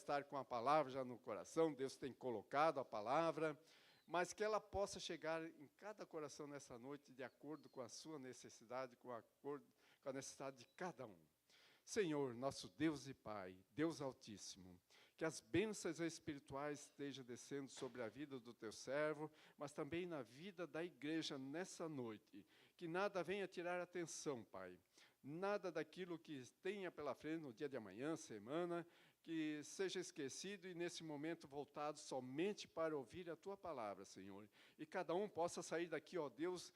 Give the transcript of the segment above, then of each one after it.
estar com a palavra já no coração, Deus tem colocado a palavra, mas que ela possa chegar em cada coração nessa noite de acordo com a sua necessidade, com a necessidade de cada um. Senhor, nosso Deus e Pai, Deus Altíssimo, que as bênçãos espirituais estejam descendo sobre a vida do teu servo, mas também na vida da igreja nessa noite. Que nada venha tirar a atenção, Pai. Nada daquilo que tenha pela frente no dia de amanhã, semana, que seja esquecido e nesse momento voltado somente para ouvir a tua palavra, Senhor. E cada um possa sair daqui, ó Deus,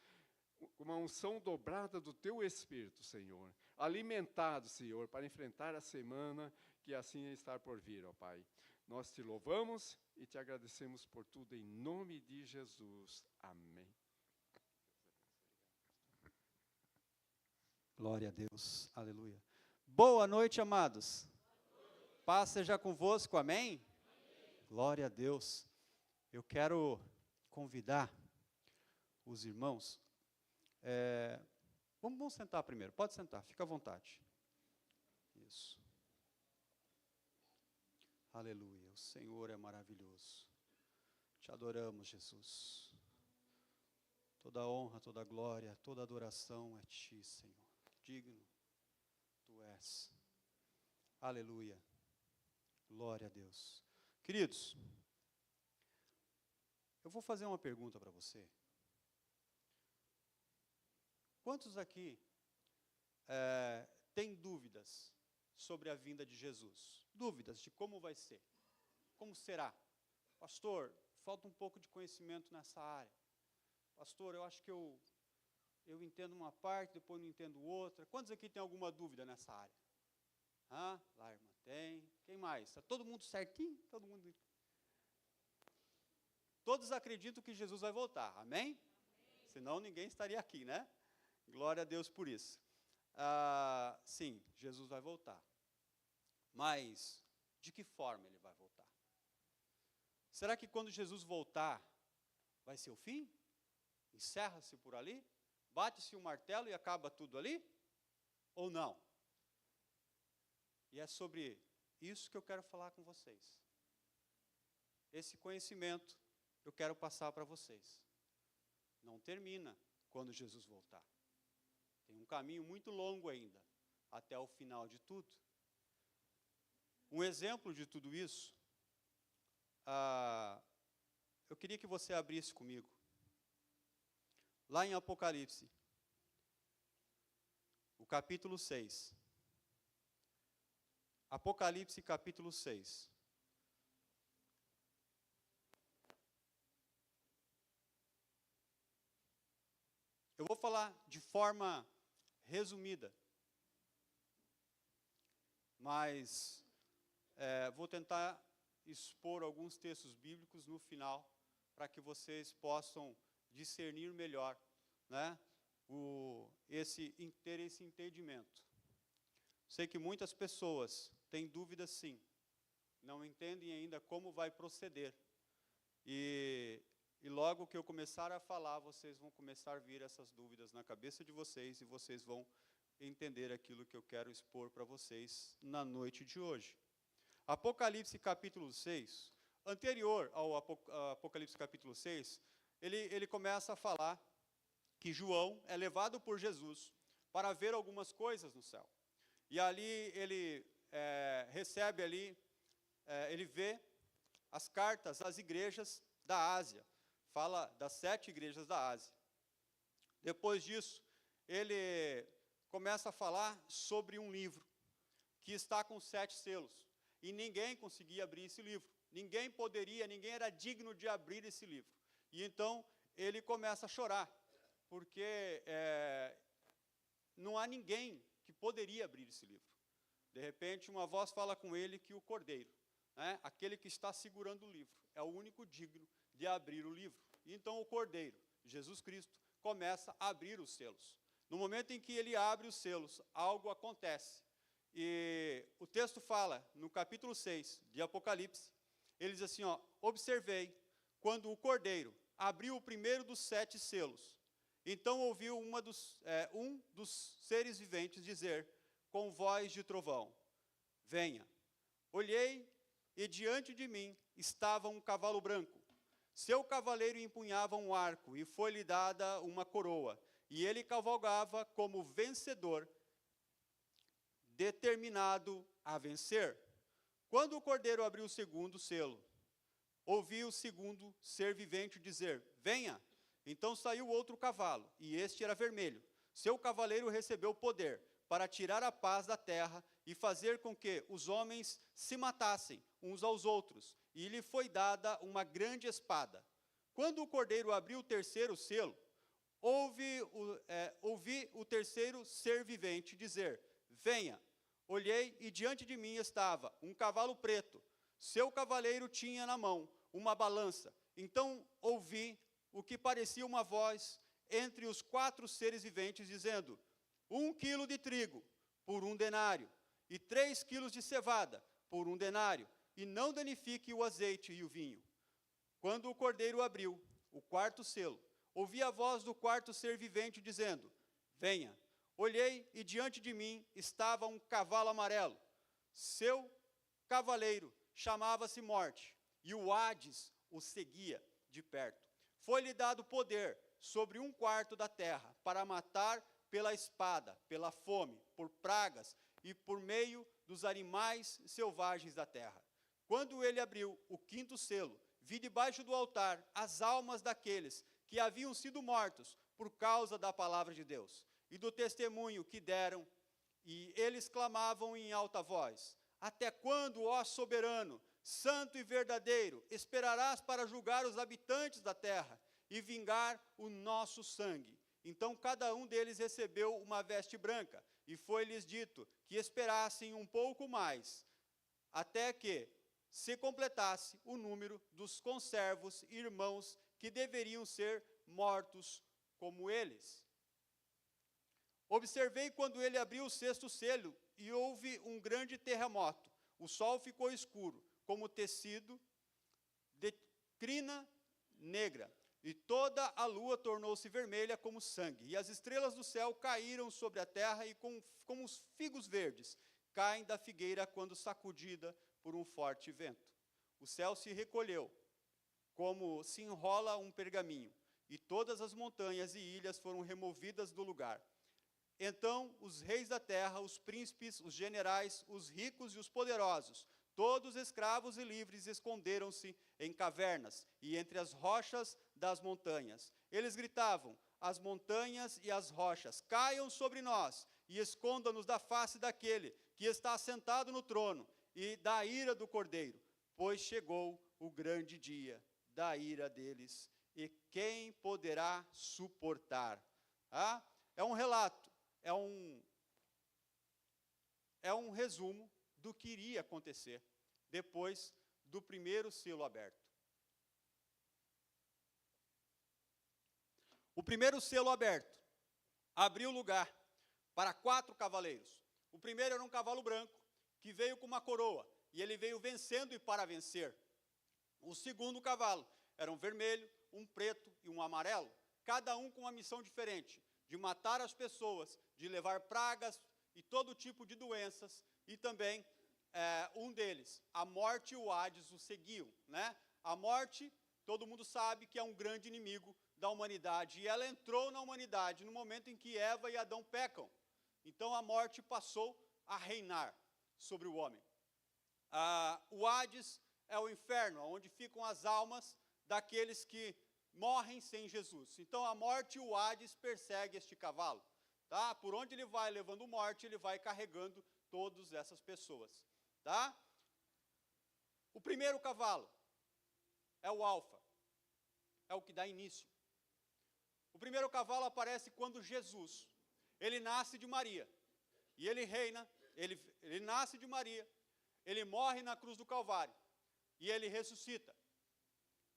com uma unção dobrada do teu Espírito, Senhor. Alimentado, Senhor, para enfrentar a semana que assim está por vir, ó Pai. Nós te louvamos e te agradecemos por tudo em nome de Jesus. Amém. Glória a Deus, aleluia. Boa noite, amados. Paz seja convosco, amém? Glória a Deus. Eu quero convidar os irmãos. Vamos sentar primeiro, pode sentar, fica à vontade. Isso. Aleluia, o Senhor é maravilhoso. Te adoramos, Jesus. Toda honra, toda glória, toda adoração é Ti, Senhor. Digno Tu és. Aleluia. Glória a Deus. Queridos, eu vou fazer uma pergunta para você. Quantos aqui têm dúvidas sobre a vinda de Jesus? Dúvidas de como vai ser? Como será? Pastor, falta um pouco de conhecimento nessa área. Pastor, eu acho que eu entendo uma parte, depois não entendo outra. Quantos aqui têm alguma dúvida nessa área? Lá, irmã, tem. Quem mais? Está todo mundo certinho? Todo mundo... Todos acreditam que Jesus vai voltar, amém? Amém. Senão ninguém estaria aqui, né? Glória a Deus por isso. Sim, Jesus vai voltar. Mas, de que forma Ele vai voltar? Será que quando Jesus voltar, vai ser o fim? Encerra-se por ali? Bate-se um martelo e acaba tudo ali? Ou não? E é sobre isso que eu quero falar com vocês. Esse conhecimento eu quero passar para vocês. Não termina quando Jesus voltar. Tem um caminho muito longo ainda, até o final de tudo. Um exemplo de tudo isso, eu queria que você abrisse comigo. Lá em Apocalipse, o capítulo 6. Apocalipse, capítulo 6. Eu vou falar de forma resumida, mas vou tentar expor alguns textos bíblicos no final, para que vocês possam discernir melhor, né, ter esse entendimento. Sei que muitas pessoas têm dúvidas, sim, não entendem ainda como vai proceder, e logo que eu começar a falar, vocês vão começar a vir essas dúvidas na cabeça de vocês, e vocês vão entender aquilo que eu quero expor para vocês na noite de hoje. Apocalipse capítulo 6, anterior ao Apocalipse capítulo 6, ele começa a falar que João é levado por Jesus para ver algumas coisas no céu. E ali ele recebe ali, ele vê as cartas às igrejas da Ásia. Fala das 7 igrejas da Ásia. Depois disso, ele começa a falar sobre um livro que está com 7 selos. E ninguém conseguia abrir esse livro. Ninguém era digno de abrir esse livro. E então, ele começa a chorar, porque não há ninguém que poderia abrir esse livro. De repente, uma voz fala com ele que o cordeiro, né, aquele que está segurando o livro, é o único digno de abrir o livro. E então o cordeiro, Jesus Cristo, começa a abrir os selos. No momento em que ele abre os selos, algo acontece. E o texto fala, no capítulo 6 de Apocalipse, ele diz assim, observei, quando o cordeiro abriu o primeiro dos 7 selos, então ouviu um dos seres viventes dizer, com voz de trovão, venha. Olhei e diante de mim estava um cavalo branco. Seu cavaleiro empunhava um arco, e foi-lhe dada uma coroa, e ele cavalgava como vencedor, determinado a vencer. Quando o cordeiro abriu o segundo selo, ouvi o segundo ser vivente dizer: venha. Então saiu outro cavalo, e este era vermelho. Seu cavaleiro recebeu poder para tirar a paz da terra e fazer com que os homens se matassem uns aos outros, e lhe foi dada uma grande espada. Quando o cordeiro abriu o terceiro selo, ouvi o terceiro ser vivente dizer: venha. Olhei, e diante de mim estava um cavalo preto. Seu cavaleiro tinha na mão uma balança. Então ouvi o que parecia uma voz entre os 4 seres viventes, dizendo: 1 quilo de trigo por 1 denário, e 3 quilos de cevada por 1 denário, e não danifique o azeite e o vinho. Quando o cordeiro abriu o quarto selo, ouvi a voz do quarto ser vivente dizendo: venha. Olhei, e diante de mim estava um cavalo amarelo. Seu cavaleiro chamava-se Morte, e o Hades o seguia de perto. Foi-lhe dado poder sobre 1/4 da terra, para matar pela espada, pela fome, por pragas e por meio dos animais selvagens da terra. Quando ele abriu o 5º selo, vi debaixo do altar as almas daqueles que haviam sido mortos por causa da palavra de Deus e do testemunho que deram, e eles clamavam em alta voz: até quando, ó soberano, santo e verdadeiro, esperarás para julgar os habitantes da terra e vingar o nosso sangue? Então cada um deles recebeu uma veste branca, e foi-lhes dito que esperassem um pouco mais, até que se completasse o número dos conservos e irmãos que deveriam ser mortos como eles. Observei quando ele abriu o 6º selo, e houve um grande terremoto. O sol ficou escuro, como tecido de crina negra, e toda a lua tornou-se vermelha como sangue, e as estrelas do céu caíram sobre a terra, e como os figos verdes caem da figueira quando sacudida por um forte vento. O céu se recolheu, como se enrola um pergaminho, e todas as montanhas e ilhas foram removidas do lugar. Então os reis da terra, os príncipes, os generais, os ricos e os poderosos, todos escravos e livres, esconderam-se em cavernas e entre as rochas das montanhas. Eles gritavam: as montanhas e as rochas, caiam sobre nós e esconda-nos da face daquele que está assentado no trono e da ira do Cordeiro, pois chegou o grande dia da ira deles, e quem poderá suportar? É um relato, é um resumo do que iria acontecer depois do primeiro selo aberto. O primeiro selo aberto abriu lugar para 4 cavaleiros. O primeiro era um cavalo branco, que veio com uma coroa, e ele veio vencendo e para vencer. O segundo cavalo era um vermelho, um preto e um amarelo, cada um com uma missão diferente, de matar as pessoas, de levar pragas e todo tipo de doenças, e também um deles, a morte e o Hades o seguiam, né? A morte, todo mundo sabe que é um grande inimigo da humanidade, e ela entrou na humanidade no momento em que Eva e Adão pecam. Então a morte passou a reinar sobre o homem. O Hades é o inferno, onde ficam as almas daqueles que morrem sem Jesus. Então a morte e o Hades perseguem este cavalo. Tá? Por onde ele vai levando morte, ele vai carregando todas essas pessoas. Tá? O primeiro cavalo é o Alfa, é o que dá início. O primeiro cavalo aparece quando Jesus, ele nasce de Maria, e ele reina, ele nasce de Maria, ele morre na cruz do Calvário, e ele ressuscita.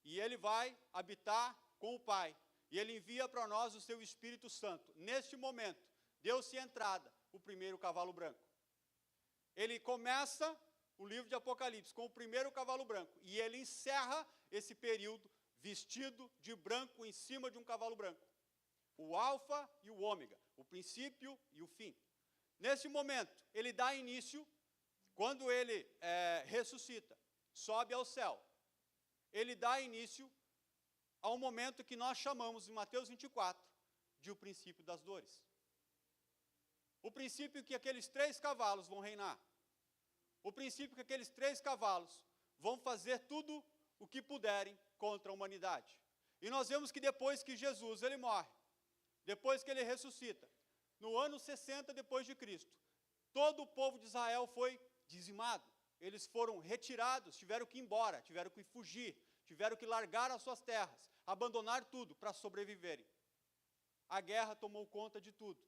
E ele vai habitar com o Pai, e ele envia para nós o seu Espírito Santo. Neste momento, deu-se entrada o primeiro cavalo branco. Ele começa o livro de Apocalipse com o primeiro cavalo branco, e ele encerra esse período vestido de branco em cima de um cavalo branco. O Alfa e o Ômega, o princípio e o fim. Nesse momento, ele dá início, quando ele ressuscita, sobe ao céu. Ele dá início a um momento que nós chamamos, em Mateus 24, de o princípio das dores. O princípio que aqueles 3 cavalos vão reinar. O princípio que aqueles 3 cavalos vão fazer tudo o que puderem contra a humanidade. E nós vemos que depois que Jesus ele morre, depois que ele ressuscita, no ano 60 depois de Cristo, todo o povo de Israel foi dizimado. Eles foram retirados, tiveram que ir embora, tiveram que fugir, tiveram que largar as suas terras, abandonar tudo para sobreviverem. A guerra tomou conta de tudo.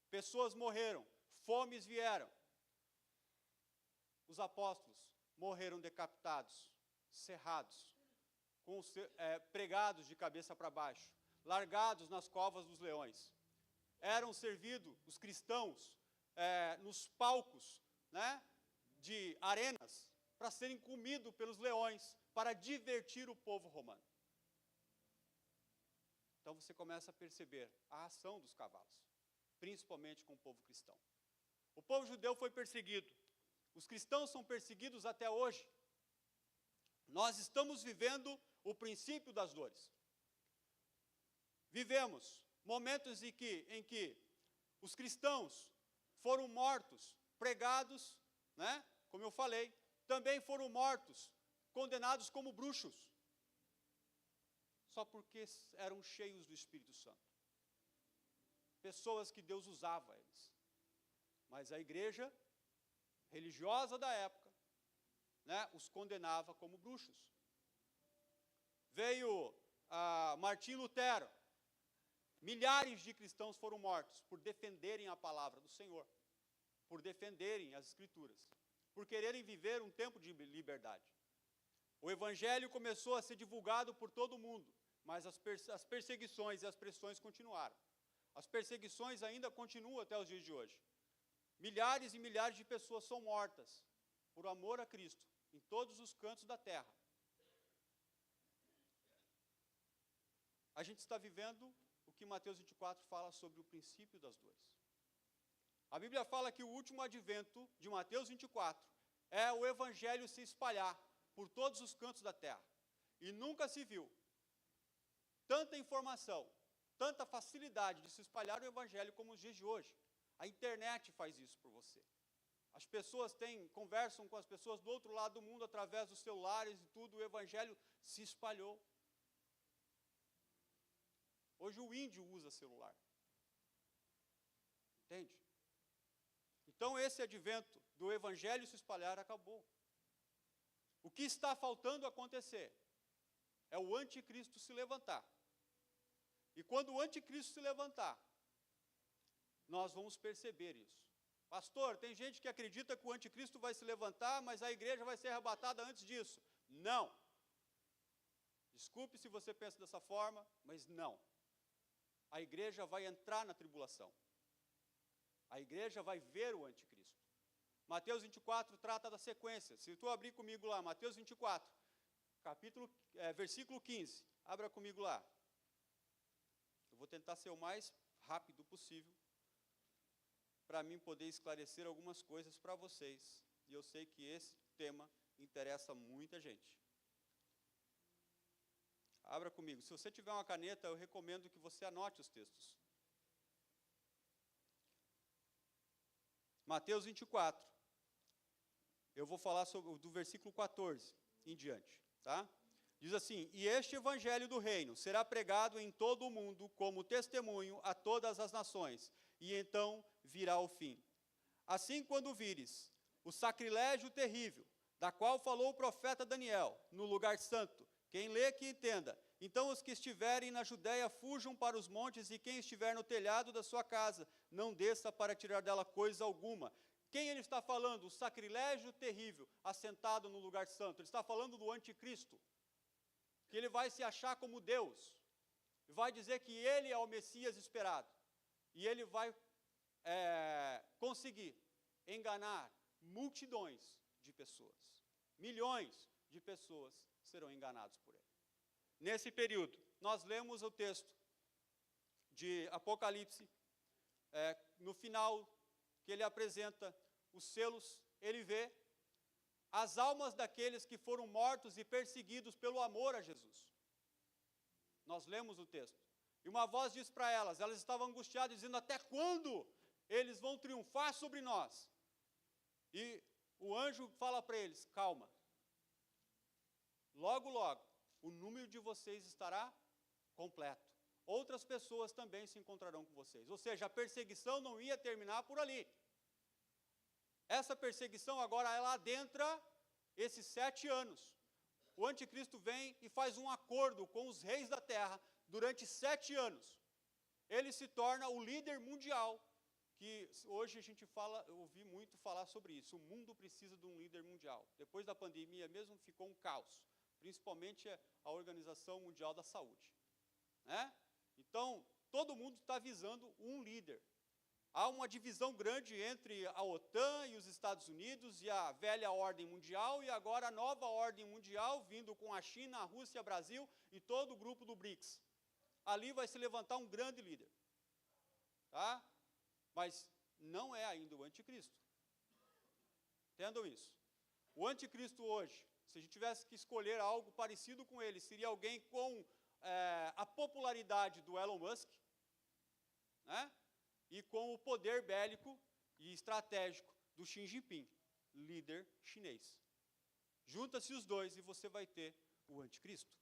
Pessoas morreram, fomes vieram. Os apóstolos morreram decapitados, serrados, pregados de cabeça para baixo, largados nas covas dos leões. Eram servidos, os cristãos, nos palcos, né, de arenas, para serem comidos pelos leões, para divertir o povo romano. Então você começa a perceber a ação dos cavalos, principalmente com o povo cristão. O povo judeu foi perseguido. Os cristãos são perseguidos até hoje. Nós estamos vivendo o princípio das dores. Vivemos momentos em que os cristãos foram mortos, pregados, né, como eu falei, também foram mortos, condenados como bruxos, só porque eram cheios do Espírito Santo. Pessoas que Deus usava eles. Mas a igreja religiosa da época, né, os condenava como bruxos. Veio Martim Lutero. Milhares de cristãos foram mortos por defenderem a palavra do Senhor, por defenderem as Escrituras, por quererem viver um tempo de liberdade. O Evangelho começou a ser divulgado por todo o mundo, mas as perseguições e as pressões continuaram. As perseguições ainda continuam até os dias de hoje. Milhares e milhares de pessoas são mortas por amor a Cristo, em todos os cantos da terra. A gente está vivendo o que Mateus 24 fala sobre o princípio das dores. A Bíblia fala que o último advento de Mateus 24 é o Evangelho se espalhar por todos os cantos da terra. E nunca se viu tanta informação, tanta facilidade de se espalhar o Evangelho como os dias de hoje. A internet faz isso por você. As pessoas conversam com as pessoas do outro lado do mundo através dos celulares e tudo, o Evangelho se espalhou. Hoje o índio usa celular. Entende? Então esse advento do Evangelho se espalhar acabou. O que está faltando acontecer é o anticristo se levantar. E quando o anticristo se levantar, nós vamos perceber isso. Pastor, tem gente que acredita que o anticristo vai se levantar, mas a igreja vai ser arrebatada antes disso. Não. Desculpe se você pensa dessa forma, mas não. A igreja vai entrar na tribulação. A igreja vai ver o anticristo. Mateus 24 trata da sequência. Se tu abrir comigo lá, Mateus 24, versículo 15. Abra comigo lá. Eu vou tentar ser o mais rápido possível, para mim poder esclarecer algumas coisas para vocês. E eu sei que esse tema interessa muita gente. Abra comigo. Se você tiver uma caneta, eu recomendo que você anote os textos. Mateus 24. Eu vou falar do versículo 14 em diante, tá? Diz assim: e este evangelho do reino será pregado em todo o mundo como testemunho a todas as nações, e então virá o fim. Assim, quando vires o sacrilégio terrível, da qual falou o profeta Daniel, no lugar santo, quem lê que entenda. Então os que estiverem na Judéia fujam para os montes, e quem estiver no telhado da sua casa não desça para tirar dela coisa alguma. Quem ele está falando? O sacrilégio terrível, assentado no lugar santo. Ele está falando do anticristo, que ele vai se achar como Deus, vai dizer que ele é o Messias esperado, e ele vai conseguir enganar multidões de pessoas. Milhões de pessoas serão enganados por ele. Nesse período, nós lemos o texto de Apocalipse, no final, que ele apresenta os selos, ele vê as almas daqueles que foram mortos e perseguidos pelo amor a Jesus. Nós lemos o texto. E uma voz diz para elas estavam angustiadas, dizendo, até quando eles vão triunfar sobre nós? E o anjo fala para eles, calma. Logo, logo, o número de vocês estará completo. Outras pessoas também se encontrarão com vocês. Ou seja, a perseguição não ia terminar por ali. Essa perseguição agora, ela adentra esses 7 anos. O anticristo vem e faz um acordo com os reis da terra durante 7 anos. Ele se torna o líder mundial, que hoje a gente ouvi muito falar sobre isso. O mundo precisa de um líder mundial. Depois da pandemia mesmo ficou um caos, principalmente a Organização Mundial da Saúde. Né? Então, todo mundo está visando um líder. Há uma divisão grande entre a OTAN e os Estados Unidos e a velha ordem mundial, e agora a nova ordem mundial, vindo com a China, a Rússia, o Brasil e todo o grupo do BRICS. Ali vai se levantar um grande líder. Tá? Mas não é ainda o anticristo. Entendam isso. O anticristo hoje, se a gente tivesse que escolher algo parecido com ele, seria alguém com a popularidade do Elon Musk, né? E com o poder bélico e estratégico do Xi Jinping, líder chinês. Junta-se os dois e você vai ter o anticristo.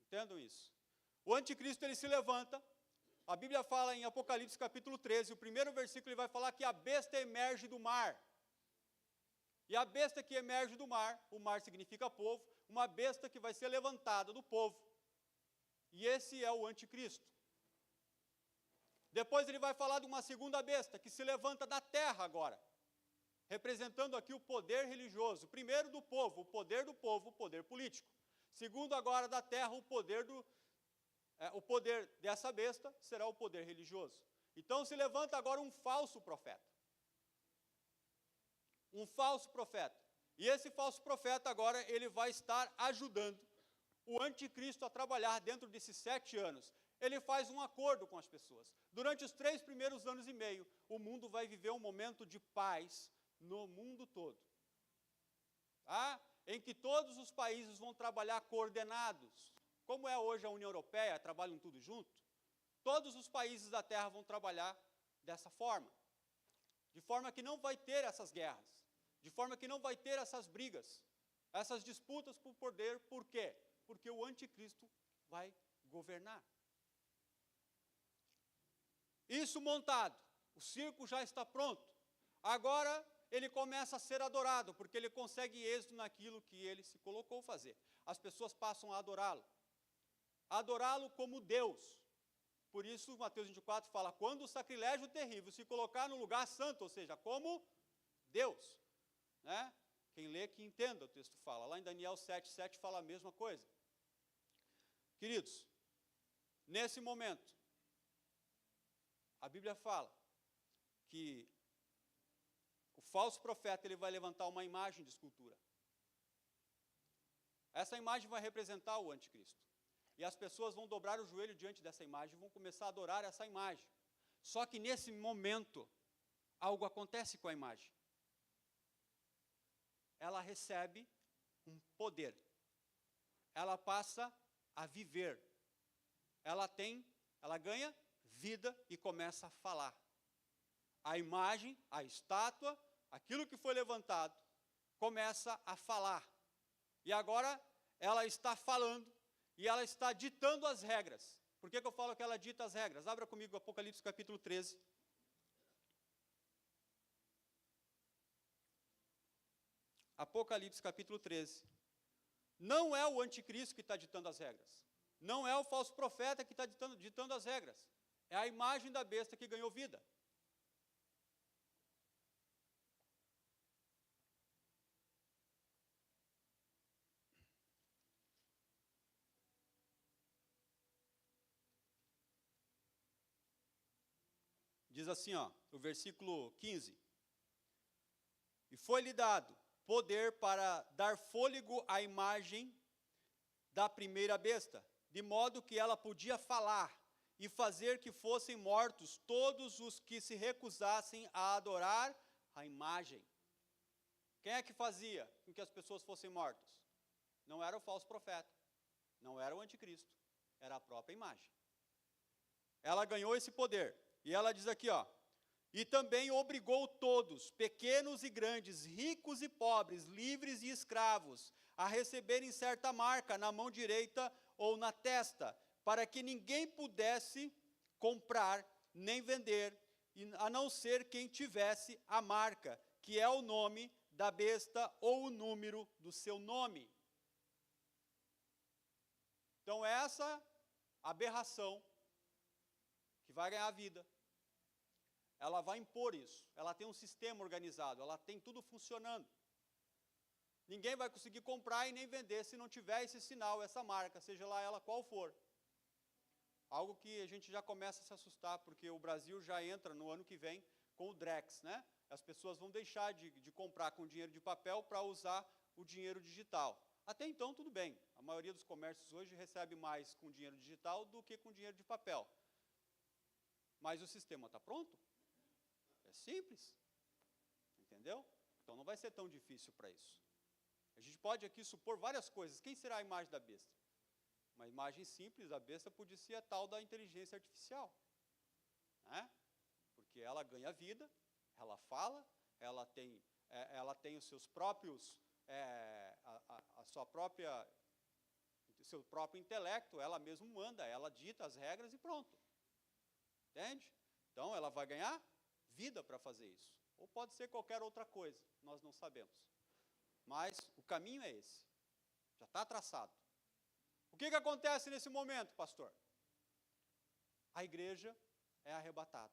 Entendam isso. O anticristo, ele se levanta. A Bíblia fala em Apocalipse capítulo 13, o primeiro versículo, ele vai falar que a besta emerge do mar. E a besta que emerge do mar, o mar significa povo, uma besta que vai ser levantada do povo. E esse é o anticristo. Depois ele vai falar de uma segunda besta, que se levanta da terra agora, representando aqui o poder religioso. Primeiro do povo, o poder político. Segundo agora da terra, o poder dessa besta será o poder religioso. Então se levanta agora um falso profeta. Um falso profeta. E esse falso profeta agora, ele vai estar ajudando o anticristo a trabalhar dentro desses 7 anos. Ele faz um acordo com as pessoas. Durante os 3 primeiros anos e meio, o mundo vai viver um momento de paz no mundo todo. Tá? Em que todos os países vão trabalhar coordenados. Como é hoje a União Europeia, trabalham tudo junto. Todos os países da Terra vão trabalhar dessa forma. De forma que não vai ter essas guerras. De forma que não vai ter essas brigas. Essas disputas por poder. Por quê? Porque o anticristo vai governar. Isso montado, o circo já está pronto. Agora ele começa a ser adorado, porque ele consegue êxito naquilo que ele se colocou a fazer. As pessoas passam a adorá-lo. Adorá-lo como Deus. Por isso, Mateus 24 fala, quando o sacrilégio terrível se colocar no lugar santo, ou seja, como Deus. Né? Quem lê, que entenda, o texto fala. Lá em Daniel 7:7 fala a mesma coisa. Queridos, nesse momento, a Bíblia fala que o falso profeta, ele vai levantar uma imagem de escultura. Essa imagem vai representar o anticristo. E as pessoas vão dobrar o joelho diante dessa imagem e vão começar a adorar essa imagem. Só que nesse momento, algo acontece com a imagem. Ela recebe um poder. Ela passa a viver. Ela ganha vida e começa a falar. A imagem, a estátua, aquilo que foi levantado, começa a falar. E agora ela está falando e ela está ditando as regras. Por que eu falo que ela dita as regras? Abra comigo Apocalipse capítulo 13. Apocalipse capítulo 13. Não é o anticristo que está ditando as regras. Não é o falso profeta que está ditando as regras. É a imagem da besta que ganhou vida. Diz assim, o versículo 15. E foi-lhe dado poder para dar fôlego à imagem da primeira besta, de modo que ela podia falar e fazer que fossem mortos todos os que se recusassem a adorar a imagem. Quem é que fazia com que as pessoas fossem mortas? Não era o falso profeta, não era o anticristo, era a própria imagem. Ela ganhou esse poder. E ela diz aqui, ó, e também obrigou todos, pequenos e grandes, ricos e pobres, livres e escravos, a receberem certa marca na mão direita ou na testa, para que ninguém pudesse comprar nem vender, a não ser quem tivesse a marca, que é o nome da besta ou o número do seu nome. Então essa aberração que vai ganhar vida, ela vai impor isso, ela tem um sistema organizado, ela tem tudo funcionando. Ninguém vai conseguir comprar e nem vender se não tiver esse sinal, essa marca, seja lá ela qual for. Algo que a gente já começa a se assustar, porque o Brasil já entra no ano que vem com o Drex, né? As pessoas vão deixar de comprar com dinheiro de papel para usar o dinheiro digital. Até então, tudo bem. A maioria dos comércios hoje recebe mais com dinheiro digital do que com dinheiro de papel. Mas o sistema está pronto? É simples. Entendeu? Então não vai ser tão difícil para isso. A gente pode aqui supor várias coisas. Quem será a imagem da besta? Uma imagem simples da besta podia ser a tal da inteligência artificial. Né? Porque ela ganha vida, ela fala, ela tem os seus próprios, o seu próprio intelecto, ela mesma manda, ela dita as regras e pronto. Entende? Então ela vai ganhar vida para fazer isso. Ou pode ser qualquer outra coisa, nós não sabemos. Mas o caminho é esse, já está traçado. O que acontece nesse momento, pastor? A igreja é arrebatada.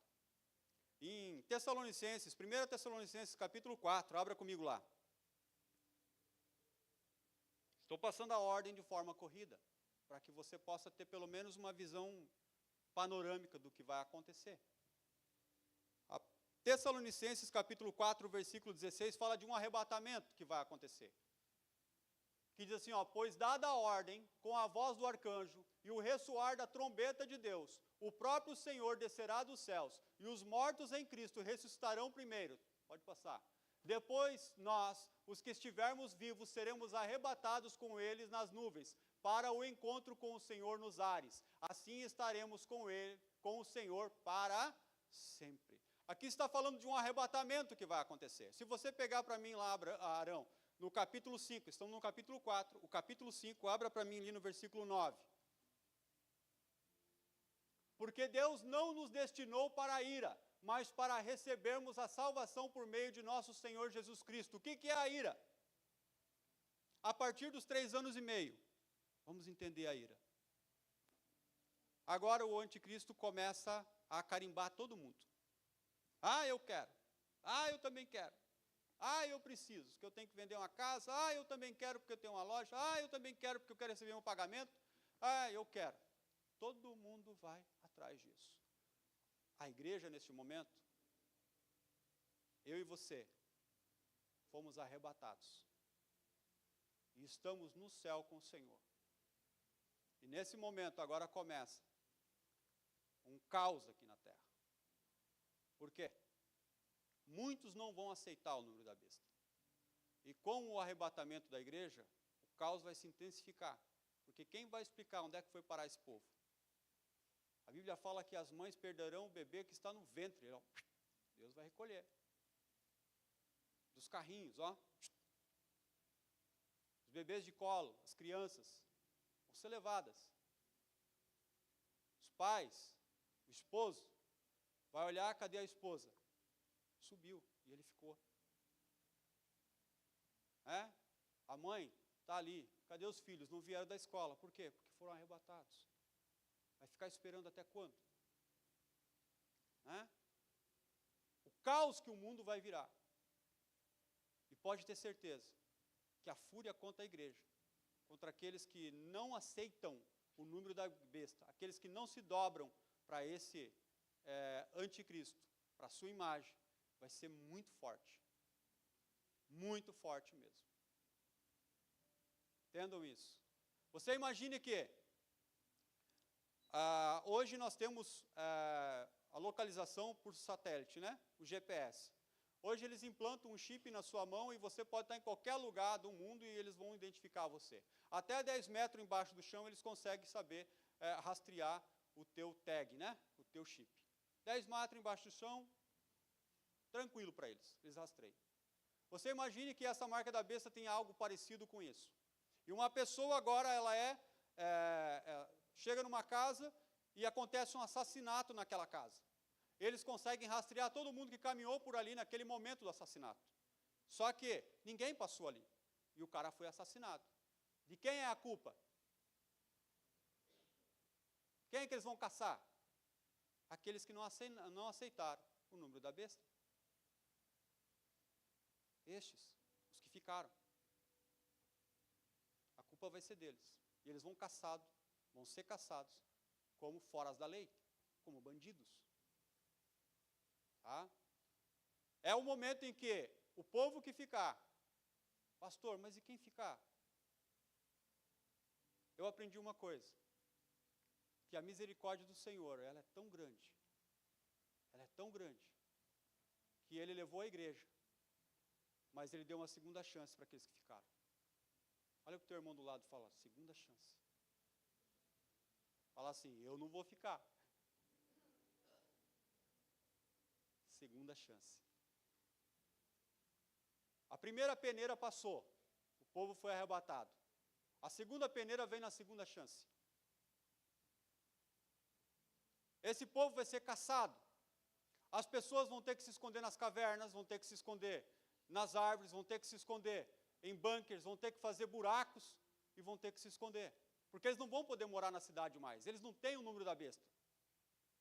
Em Tessalonicenses, 1 Tessalonicenses capítulo 4, abra comigo lá. Estou passando a ordem de forma corrida, para que você possa ter pelo menos uma visão panorâmica do que vai acontecer. A Tessalonicenses capítulo 4, versículo 16, fala de um arrebatamento que vai acontecer. Que diz assim, ó, pois dada a ordem, com a voz do arcanjo e o ressoar da trombeta de Deus, o próprio Senhor descerá dos céus, e os mortos em Cristo ressuscitarão primeiro. Pode passar. Depois nós, os que estivermos vivos, seremos arrebatados com eles nas nuvens, para o encontro com o Senhor nos ares. Assim estaremos com ele, com o Senhor para sempre. Aqui está falando de um arrebatamento que vai acontecer. Se você pegar para mim lá, Arão, no capítulo 5, estamos no capítulo 4, o capítulo 5, abra para mim ali no versículo 9. Porque Deus não nos destinou para a ira, mas para recebermos a salvação por meio de nosso Senhor Jesus Cristo. O que é a ira? A partir dos 3 anos e meio, vamos entender a ira. Agora o anticristo começa a carimbar todo mundo. Ah, eu quero. Ah, eu também quero. Ah, eu preciso, porque eu tenho que vender uma casa. Ah, eu também quero porque eu tenho uma loja. Ah, eu também quero porque eu quero receber um pagamento. Ah, eu quero. Todo mundo vai atrás disso. A igreja, neste momento, eu e você, fomos arrebatados. E estamos no céu com o Senhor. E nesse momento, agora começa um caos aqui na terra. Por quê? Muitos não vão aceitar o número da besta. E com o arrebatamento da igreja, o caos vai se intensificar. Porque quem vai explicar onde é que foi parar esse povo? A Bíblia fala que as mães perderão o bebê que está no ventre. Deus vai recolher. Dos carrinhos, ó. Os bebês de colo, as crianças, vão ser levadas. Os pais, o esposo, vai olhar, cadê a esposa? Subiu, e ele ficou. A mãe está ali, cadê os filhos? Não vieram da escola, por quê? Porque foram arrebatados. Vai ficar esperando até quando? O caos que o mundo vai virar. E pode ter certeza que a fúria contra a igreja, contra aqueles que não aceitam o número da besta, aqueles que não se dobram para esse anticristo, para a sua imagem, vai ser muito forte. Muito forte mesmo. Entendam isso. Você imagine que hoje nós temos a localização por satélite, né? O GPS. Hoje eles implantam um chip na sua mão e você pode estar em qualquer lugar do mundo e eles vão identificar você. Até 10 metros embaixo do chão eles conseguem saber rastrear o teu tag, né? O teu chip. 10 metros embaixo do chão, tranquilo para eles, eles rastreiam. Você imagine que essa marca da besta tem algo parecido com isso. E uma pessoa agora, ela chega numa casa e acontece um assassinato naquela casa. Eles conseguem rastrear todo mundo que caminhou por ali naquele momento do assassinato. Só que ninguém passou ali. E o cara foi assassinado. De quem é a culpa? Quem é que eles vão caçar? Aqueles que não aceitaram o número da besta. Estes, os que ficaram. A culpa vai ser deles. E eles vão ser caçados como foras da lei, como bandidos. Tá? É o momento em que o povo que ficar, pastor, mas e quem ficar? Eu aprendi uma coisa, que a misericórdia do Senhor, ela é tão grande, que Ele levou a igreja, mas Ele deu uma segunda chance para aqueles que ficaram. Olha o que o teu irmão do lado fala, segunda chance. Fala assim, eu não vou ficar. Segunda chance. A primeira peneira passou, o povo foi arrebatado. A segunda peneira vem na segunda chance. Esse povo vai ser caçado. As pessoas vão ter que se esconder nas cavernas, vão ter que se esconder nas árvores, vão ter que se esconder em bunkers, vão ter que fazer buracos e vão ter que se esconder. Porque eles não vão poder morar na cidade mais. Eles não têm o número da besta.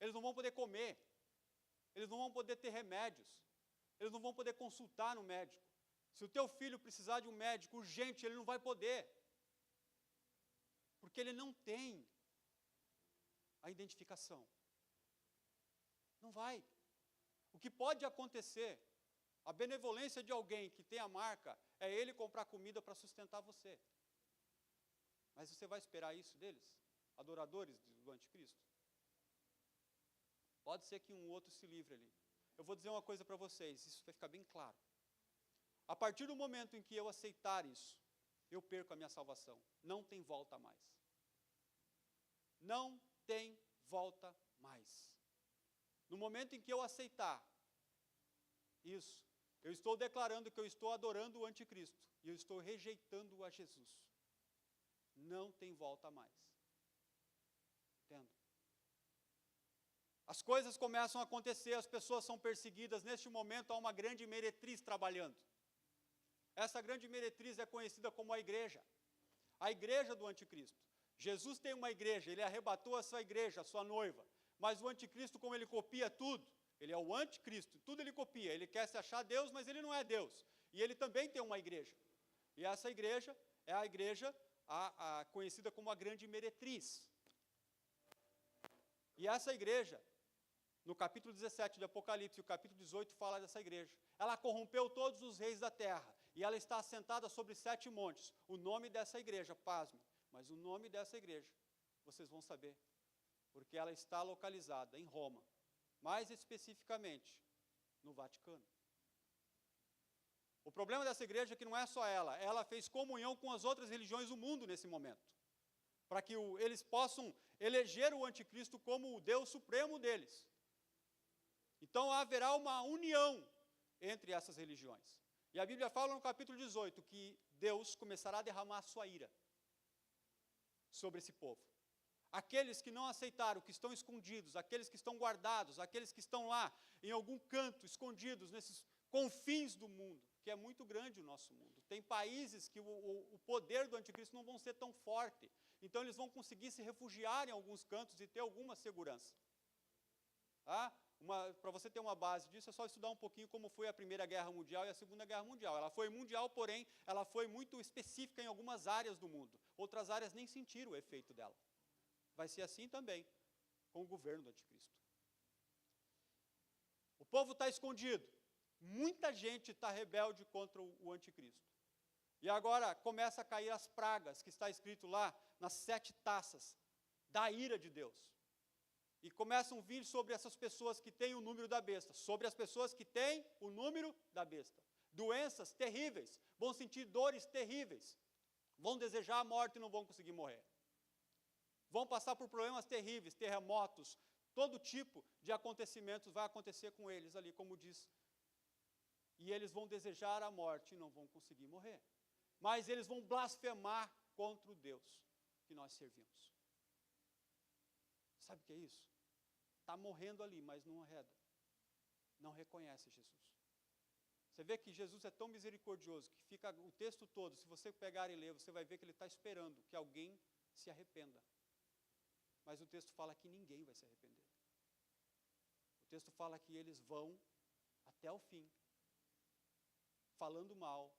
Eles não vão poder comer. Eles não vão poder ter remédios. Eles não vão poder consultar no médico. Se o teu filho precisar de um médico urgente, ele não vai poder. Porque ele não tem a identificação. Não vai. O que pode acontecer, a benevolência de alguém que tem a marca, é ele comprar comida para sustentar você. Mas você vai esperar isso deles? Adoradores do anticristo? Pode ser que um outro se livre ali. Eu vou dizer uma coisa para vocês, isso vai ficar bem claro. A partir do momento em que eu aceitar isso, eu perco a minha salvação. Não tem volta mais. Não tem volta mais. No momento em que eu aceitar isso, eu estou declarando que eu estou adorando o anticristo e eu estou rejeitando a Jesus. Não tem volta mais. Entendo? As coisas começam a acontecer, as pessoas são perseguidas. Neste momento há uma grande meretriz trabalhando. Essa grande meretriz é conhecida como a igreja do anticristo. Jesus tem uma igreja, ele arrebatou a sua igreja, a sua noiva. Mas o anticristo, como ele copia tudo, ele é o anticristo, tudo ele copia. Ele quer se achar Deus, mas ele não é Deus. E ele também tem uma igreja. E essa igreja é a igreja conhecida como a grande meretriz. E essa igreja, no capítulo 17 de Apocalipse, o capítulo 18 fala dessa igreja. Ela corrompeu todos os reis da terra, e ela está assentada sobre 7 montes. O nome dessa igreja, pasme, mas o nome dessa igreja, vocês vão saber, porque ela está localizada em Roma, mais especificamente, no Vaticano. O problema dessa igreja é que não é só ela fez comunhão com as outras religiões do mundo nesse momento, para que eles possam eleger o anticristo como o Deus supremo deles. Então haverá uma união entre essas religiões. E a Bíblia fala no capítulo 18 que Deus começará a derramar a sua ira sobre esse povo. Aqueles que não aceitaram, que estão escondidos, aqueles que estão guardados, aqueles que estão lá em algum canto, escondidos nesses confins do mundo, que é muito grande o nosso mundo. Tem países que o poder do anticristo não vão ser tão forte. Então eles vão conseguir se refugiar em alguns cantos e ter alguma segurança. Para você ter uma base disso, é só estudar um pouquinho como foi a Primeira Guerra Mundial e a Segunda Guerra Mundial. Ela foi mundial, porém, ela foi muito específica em algumas áreas do mundo. Outras áreas nem sentiram o efeito dela. Vai ser assim também com o governo do anticristo. O povo está escondido. Muita gente está rebelde contra o anticristo. E agora começa a cair as pragas, que está escrito lá nas 7 taças da ira de Deus. E começam a vir sobre essas pessoas que têm o número da besta, sobre as pessoas que têm o número da besta. Doenças terríveis, vão sentir dores terríveis, vão desejar a morte e não vão conseguir morrer. Vão passar por problemas terríveis, terremotos, todo tipo de acontecimentos vai acontecer com eles ali, como diz. E eles vão desejar a morte e não vão conseguir morrer. Mas eles vão blasfemar contra o Deus que nós servimos. Sabe o que é isso? Está morrendo ali, mas não arreda. Não reconhece Jesus. Você vê que Jesus é tão misericordioso que fica o texto todo, se você pegar e ler, você vai ver que ele está esperando que alguém se arrependa. Mas o texto fala que ninguém vai se arrepender. O texto fala que eles vão até o fim, falando mal,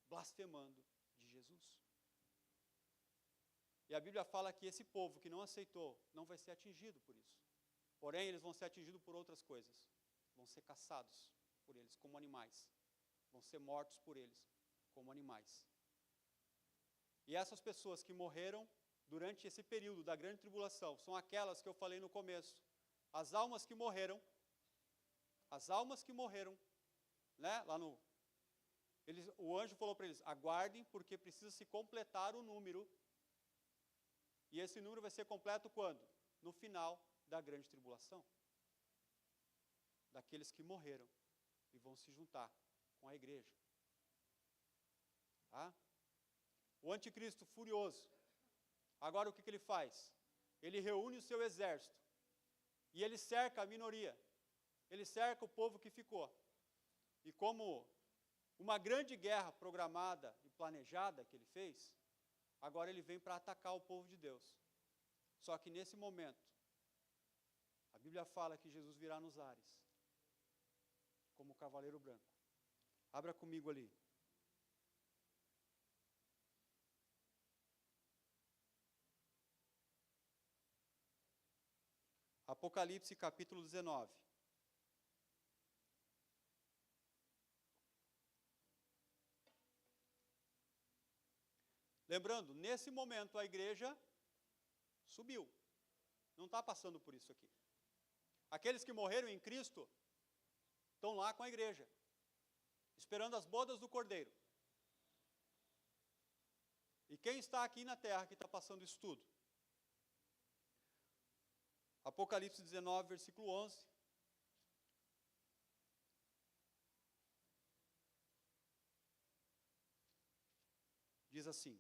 blasfemando de Jesus. E a Bíblia fala que esse povo que não aceitou, não vai ser atingido por isso. Porém, eles vão ser atingidos por outras coisas. Vão ser caçados por eles, como animais. Vão ser mortos por eles, como animais. E essas pessoas que morreram durante esse período da grande tribulação, são aquelas que eu falei no começo. As almas que morreram, né, lá no... o anjo falou para eles, aguardem, porque precisa se completar o número. E esse número vai ser completo quando? No final da grande tribulação. Daqueles que morreram e vão se juntar com a igreja. Tá? O anticristo furioso, agora o que ele faz? Ele reúne o seu exército e ele cerca a minoria. Ele cerca o povo que ficou. E como uma grande guerra programada e planejada que ele fez, agora ele vem para atacar o povo de Deus. Só que nesse momento, a Bíblia fala que Jesus virá nos ares, como o cavaleiro branco. Abra comigo ali. Apocalipse capítulo 19. Lembrando, nesse momento a igreja subiu. Não está passando por isso aqui. Aqueles que morreram em Cristo estão lá com a igreja, esperando as bodas do Cordeiro. E quem está aqui na terra que está passando isso tudo? Apocalipse 19, versículo 11. Diz assim: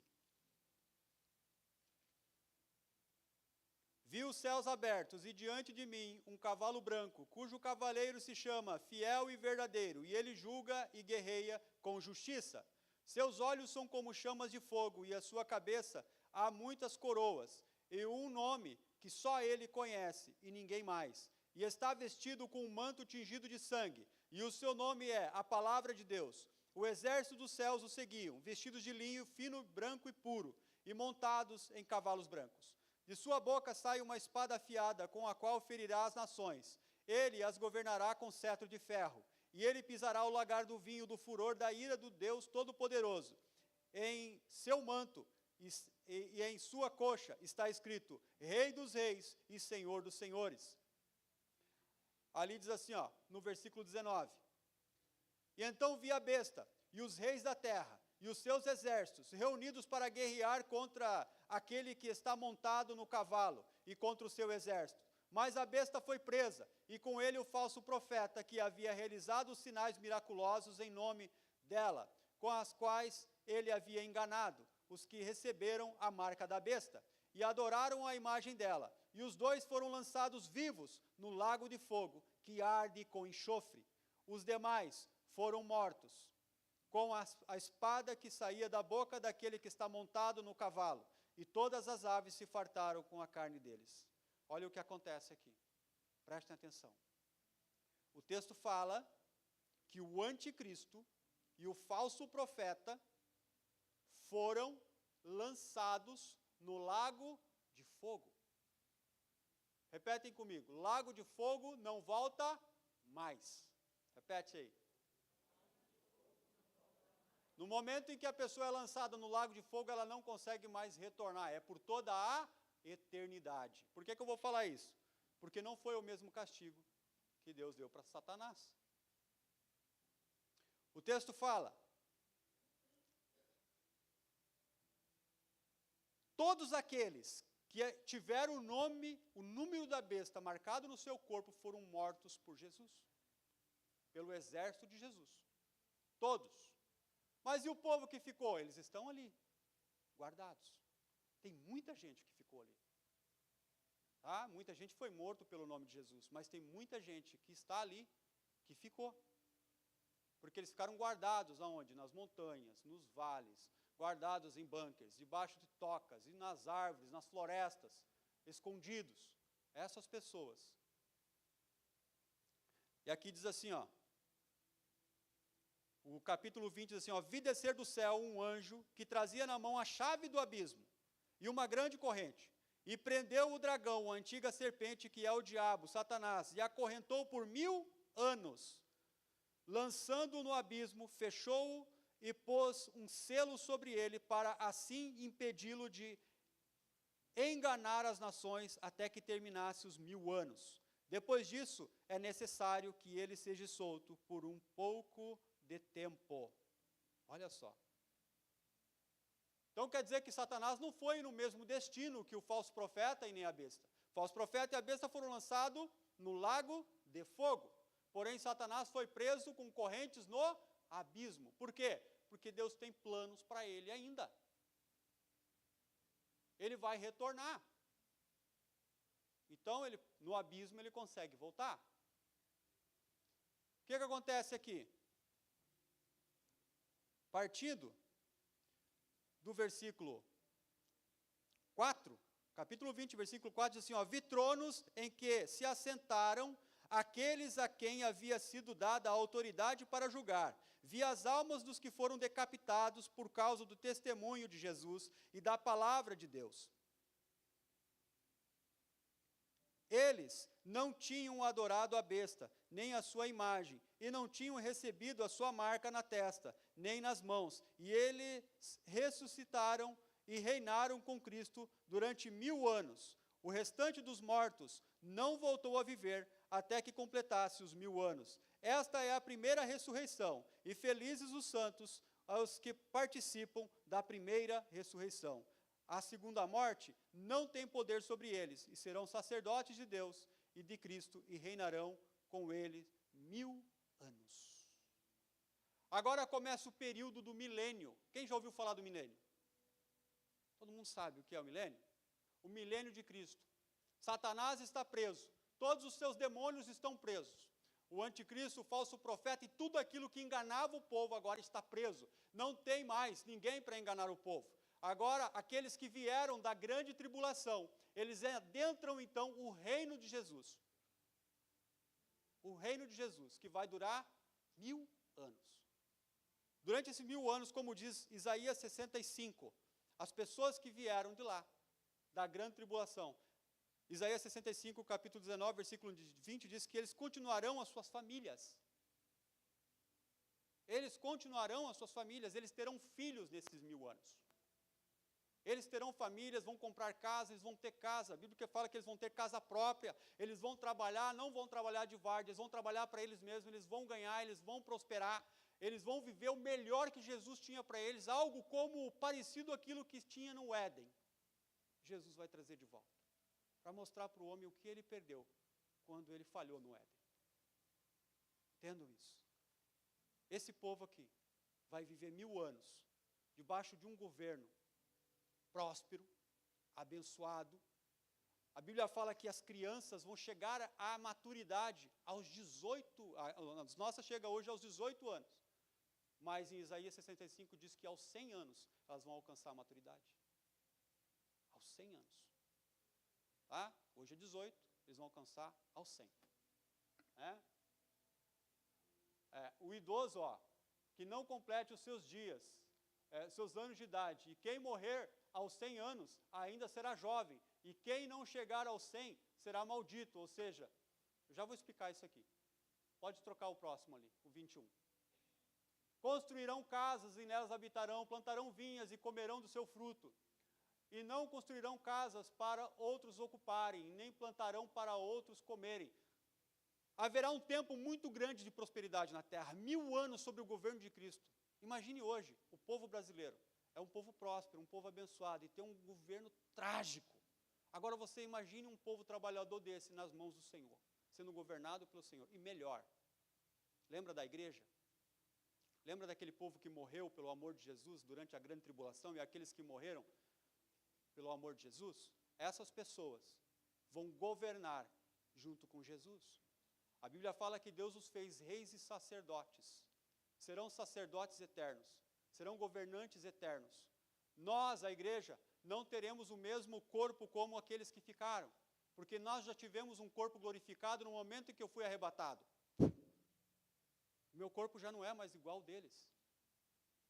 vi os céus abertos e diante de mim um cavalo branco, cujo cavaleiro se chama Fiel e Verdadeiro, e ele julga e guerreia com justiça. Seus olhos são como chamas de fogo, e a sua cabeça há muitas coroas, e um nome que só ele conhece, e ninguém mais. E está vestido com um manto tingido de sangue, e o seu nome é a Palavra de Deus. O exército dos céus o seguiam, vestidos de linho fino, branco e puro, e montados em cavalos brancos. De sua boca sai uma espada afiada, com a qual ferirá as nações. Ele as governará com cetro de ferro, e ele pisará o lagar do vinho do furor da ira do Deus Todo-Poderoso. Em seu manto e em sua coxa está escrito, Rei dos Reis e Senhor dos Senhores. Ali diz assim, no versículo 19. E então vi a besta, e os reis da terra, e os seus exércitos, reunidos para guerrear contra aquele que está montado no cavalo, e contra o seu exército. Mas a besta foi presa, e com ele o falso profeta, que havia realizado os sinais miraculosos em nome dela, com as quais ele havia enganado os que receberam a marca da besta, e adoraram a imagem dela. E os dois foram lançados vivos no lago de fogo, que arde com enxofre. Os demais foram mortos com a espada que saía da boca daquele que está montado no cavalo, e todas as aves se fartaram com a carne deles. Olha o que acontece aqui. Prestem atenção. O texto fala que o anticristo e o falso profeta foram lançados no lago de fogo. Repetem comigo. Lago de fogo não volta mais. Repete aí. No momento em que a pessoa é lançada no lago de fogo, ela não consegue mais retornar. É por toda a eternidade. Por que eu vou falar isso? porque não foi o mesmo castigo que Deus deu para Satanás. O texto fala: todos aqueles que tiveram o número da besta marcado no seu corpo foram mortos por Jesus, pelo exército de Jesus. Todos. Mas e o povo que ficou? Eles estão ali, guardados. Tem muita gente que ficou ali. Tá? Muita gente foi morto pelo nome de Jesus, mas tem muita gente que está ali, que ficou. Porque eles ficaram guardados aonde? Nas montanhas, nos vales, guardados em bunkers, debaixo de tocas, e nas árvores, nas florestas, escondidos. Essas pessoas. E aqui diz assim, ó, o capítulo 20 diz assim, ó: vi descer do céu um anjo que trazia na mão a chave do abismo e uma grande corrente, e prendeu o dragão, a antiga serpente, que é o diabo, Satanás, e acorrentou por 1000 anos, lançando-o no abismo, fechou-o e pôs um selo sobre ele, para assim impedi-lo de enganar as nações até que terminasse os 1000 anos. Depois disso, é necessário que ele seja solto por um pouco de tempo. Olha só. Então quer dizer que Satanás não foi no mesmo destino que o falso profeta e nem a besta. O falso profeta e a besta foram lançados no lago de fogo. Porém, Satanás foi preso com correntes no abismo. Por quê? Porque Deus tem planos para ele ainda. Ele vai retornar. Então, no abismo, ele consegue voltar. O que acontece aqui? Partindo do versículo 4, capítulo 20, versículo 4, diz assim, ó: vi tronos em que se assentaram aqueles a quem havia sido dada a autoridade para julgar. Vi as almas dos que foram decapitados por causa do testemunho de Jesus e da palavra de Deus. Eles não tinham adorado a besta, nem a sua imagem, e não tinham recebido a sua marca na testa, nem nas mãos. E eles ressuscitaram e reinaram com Cristo durante 1000 anos. O restante dos mortos não voltou a viver até que completasse os 1000 anos. Esta é a primeira ressurreição, e felizes os santos, os que participam da primeira ressurreição. A segunda morte não tem poder sobre eles, e serão sacerdotes de Deus e de Cristo, e reinarão com ele 1000 anos. Agora começa o período do milênio. Quem já ouviu falar do milênio? Todo mundo sabe o que é o milênio? O milênio de Cristo. Satanás está preso, todos os seus demônios estão presos. O anticristo, o falso profeta e tudo aquilo que enganava o povo agora está preso. Não tem mais ninguém para enganar o povo. Agora, aqueles que vieram da grande tribulação, eles adentram então o reino de Jesus. O reino de Jesus, que vai durar 1000 anos. Durante esses 1000 anos, como diz Isaías 65, as pessoas que vieram de lá, da grande tribulação, Isaías 65, capítulo 19, versículo 20, diz que eles continuarão as suas famílias. Eles continuarão as suas famílias, eles terão filhos nesses 1000 anos. Eles terão famílias, vão comprar casa, eles vão ter casa. A Bíblia fala que eles vão ter casa própria, eles vão trabalhar, não vão trabalhar de várzea, eles vão trabalhar para eles mesmos, eles vão ganhar, eles vão prosperar, eles vão viver o melhor que Jesus tinha para eles, algo como parecido àquilo que tinha no Éden. Jesus vai trazer de volta, para mostrar para o homem o que ele perdeu quando ele falhou no Éden. Entendam isso. Esse povo aqui vai viver 1000 anos, debaixo de um governo próspero, abençoado. A Bíblia fala que as crianças vão chegar à maturidade aos 18, as nossas chegam hoje aos 18 anos, mas em Isaías 65 diz que aos 100 anos elas vão alcançar a maturidade. Aos 100 anos. Tá? Hoje é 18, eles vão alcançar aos 100. O idoso, que não complete os seus dias, seus anos de idade, e quem morrer aos 100 anos ainda será jovem, e quem não chegar aos 100 será maldito, ou seja, eu já vou explicar isso aqui. Pode trocar o próximo ali, o 21. Construirão casas e nelas habitarão, plantarão vinhas e comerão do seu fruto. e não construirão casas para outros ocuparem, nem plantarão para outros comerem. Haverá um tempo muito grande de prosperidade na terra, 1000 anos sobre o governo de Cristo. Imagine hoje, o povo brasileiro é um povo próspero, um povo abençoado, e tem um governo trágico. Agora você imagine um povo trabalhador desse nas mãos do Senhor, sendo governado pelo Senhor, e melhor. Lembra da igreja? Lembra daquele povo que morreu pelo amor de Jesus durante a grande tribulação e aqueles que morreram pelo amor de Jesus? Essas pessoas vão governar junto com Jesus. A Bíblia fala que Deus os fez reis e sacerdotes. Serão sacerdotes eternos, serão governantes eternos. Nós, a igreja, não teremos o mesmo corpo como aqueles que ficaram, porque nós já tivemos um corpo glorificado no momento em que eu fui arrebatado. O meu corpo já não é mais igual deles.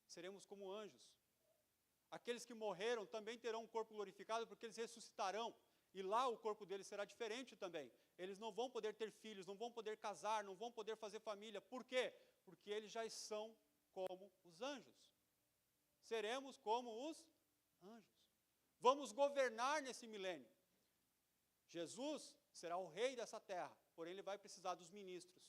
Seremos como anjos. Aqueles que morreram também terão um corpo glorificado, porque eles ressuscitarão. E lá o corpo deles será diferente também. Eles não vão poder ter filhos, não vão poder casar, não vão poder fazer família. Por quê? Porque eles já são como os anjos. Seremos como os anjos. Vamos governar nesse milênio. Jesus será o rei dessa terra, porém ele vai precisar dos ministros,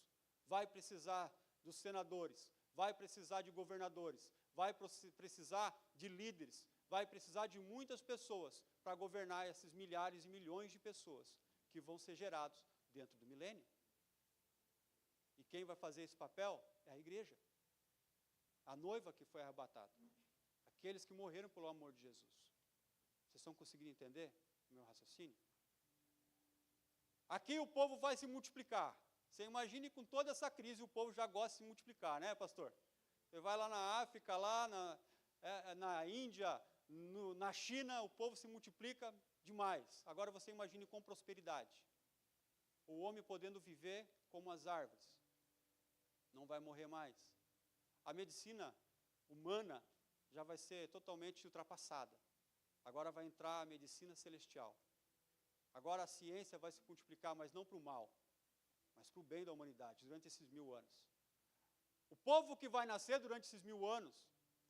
vai precisar dos senadores, vai precisar de governadores, vai precisar de líderes, vai precisar de muitas pessoas para governar esses milhares e milhões de pessoas que vão ser gerados dentro do milênio. E quem vai fazer esse papel é a igreja, a noiva que foi arrebatada, aqueles que morreram pelo amor de Jesus. Vocês estão conseguindo entender o meu raciocínio? Aqui o povo vai se multiplicar. Você imagine com toda essa crise, o povo já gosta de se multiplicar, né, pastor? Você vai lá na África, lá na Índia, na China, o povo se multiplica demais. Agora você imagine com prosperidade. O homem podendo viver como as árvores. Não vai morrer mais. A medicina humana já vai ser totalmente ultrapassada. Agora vai entrar a medicina celestial. Agora a ciência vai se multiplicar, mas não para o mal, mas para o bem da humanidade, durante esses 1000 anos. O povo que vai nascer durante esses 1000 anos,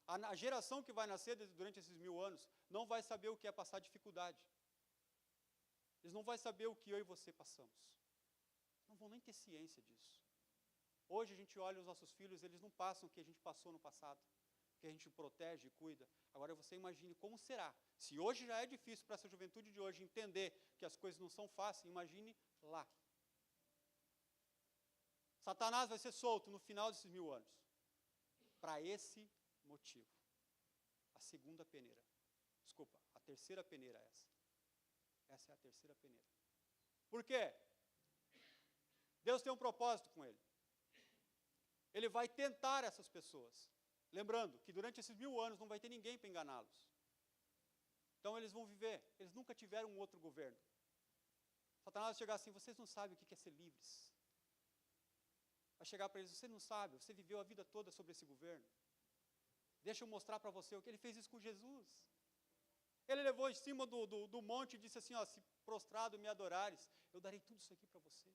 a geração que vai nascer durante esses 1000 anos, não vai saber o que é passar dificuldade. Eles não vão saber o que eu e você passamos. Não vão nem ter ciência disso. Hoje a gente olha os nossos filhos, eles não passam o que a gente passou no passado, que a gente protege e cuida. Agora você imagine como será. Se hoje já é difícil para essa juventude de hoje entender que as coisas não são fáceis, imagine lá. Satanás vai ser solto no final desses 1000 anos. Para esse motivo. A segunda peneira. Desculpa, a terceira peneira é essa. Essa é a terceira peneira. Por quê? Deus tem um propósito com ele. Ele vai tentar essas pessoas. Lembrando que durante esses 1000 anos não vai ter ninguém para enganá-los. Então eles vão viver. Eles nunca tiveram um outro governo. Satanás vai chegar assim, vocês não sabem o que é ser livres. Vai chegar para eles, você não sabe, você viveu a vida toda sobre esse governo. Deixa eu mostrar para você o que ele fez isso com Jesus. Ele levou em cima do monte e disse assim, ó, se prostrado me adorares, eu darei tudo isso aqui para você.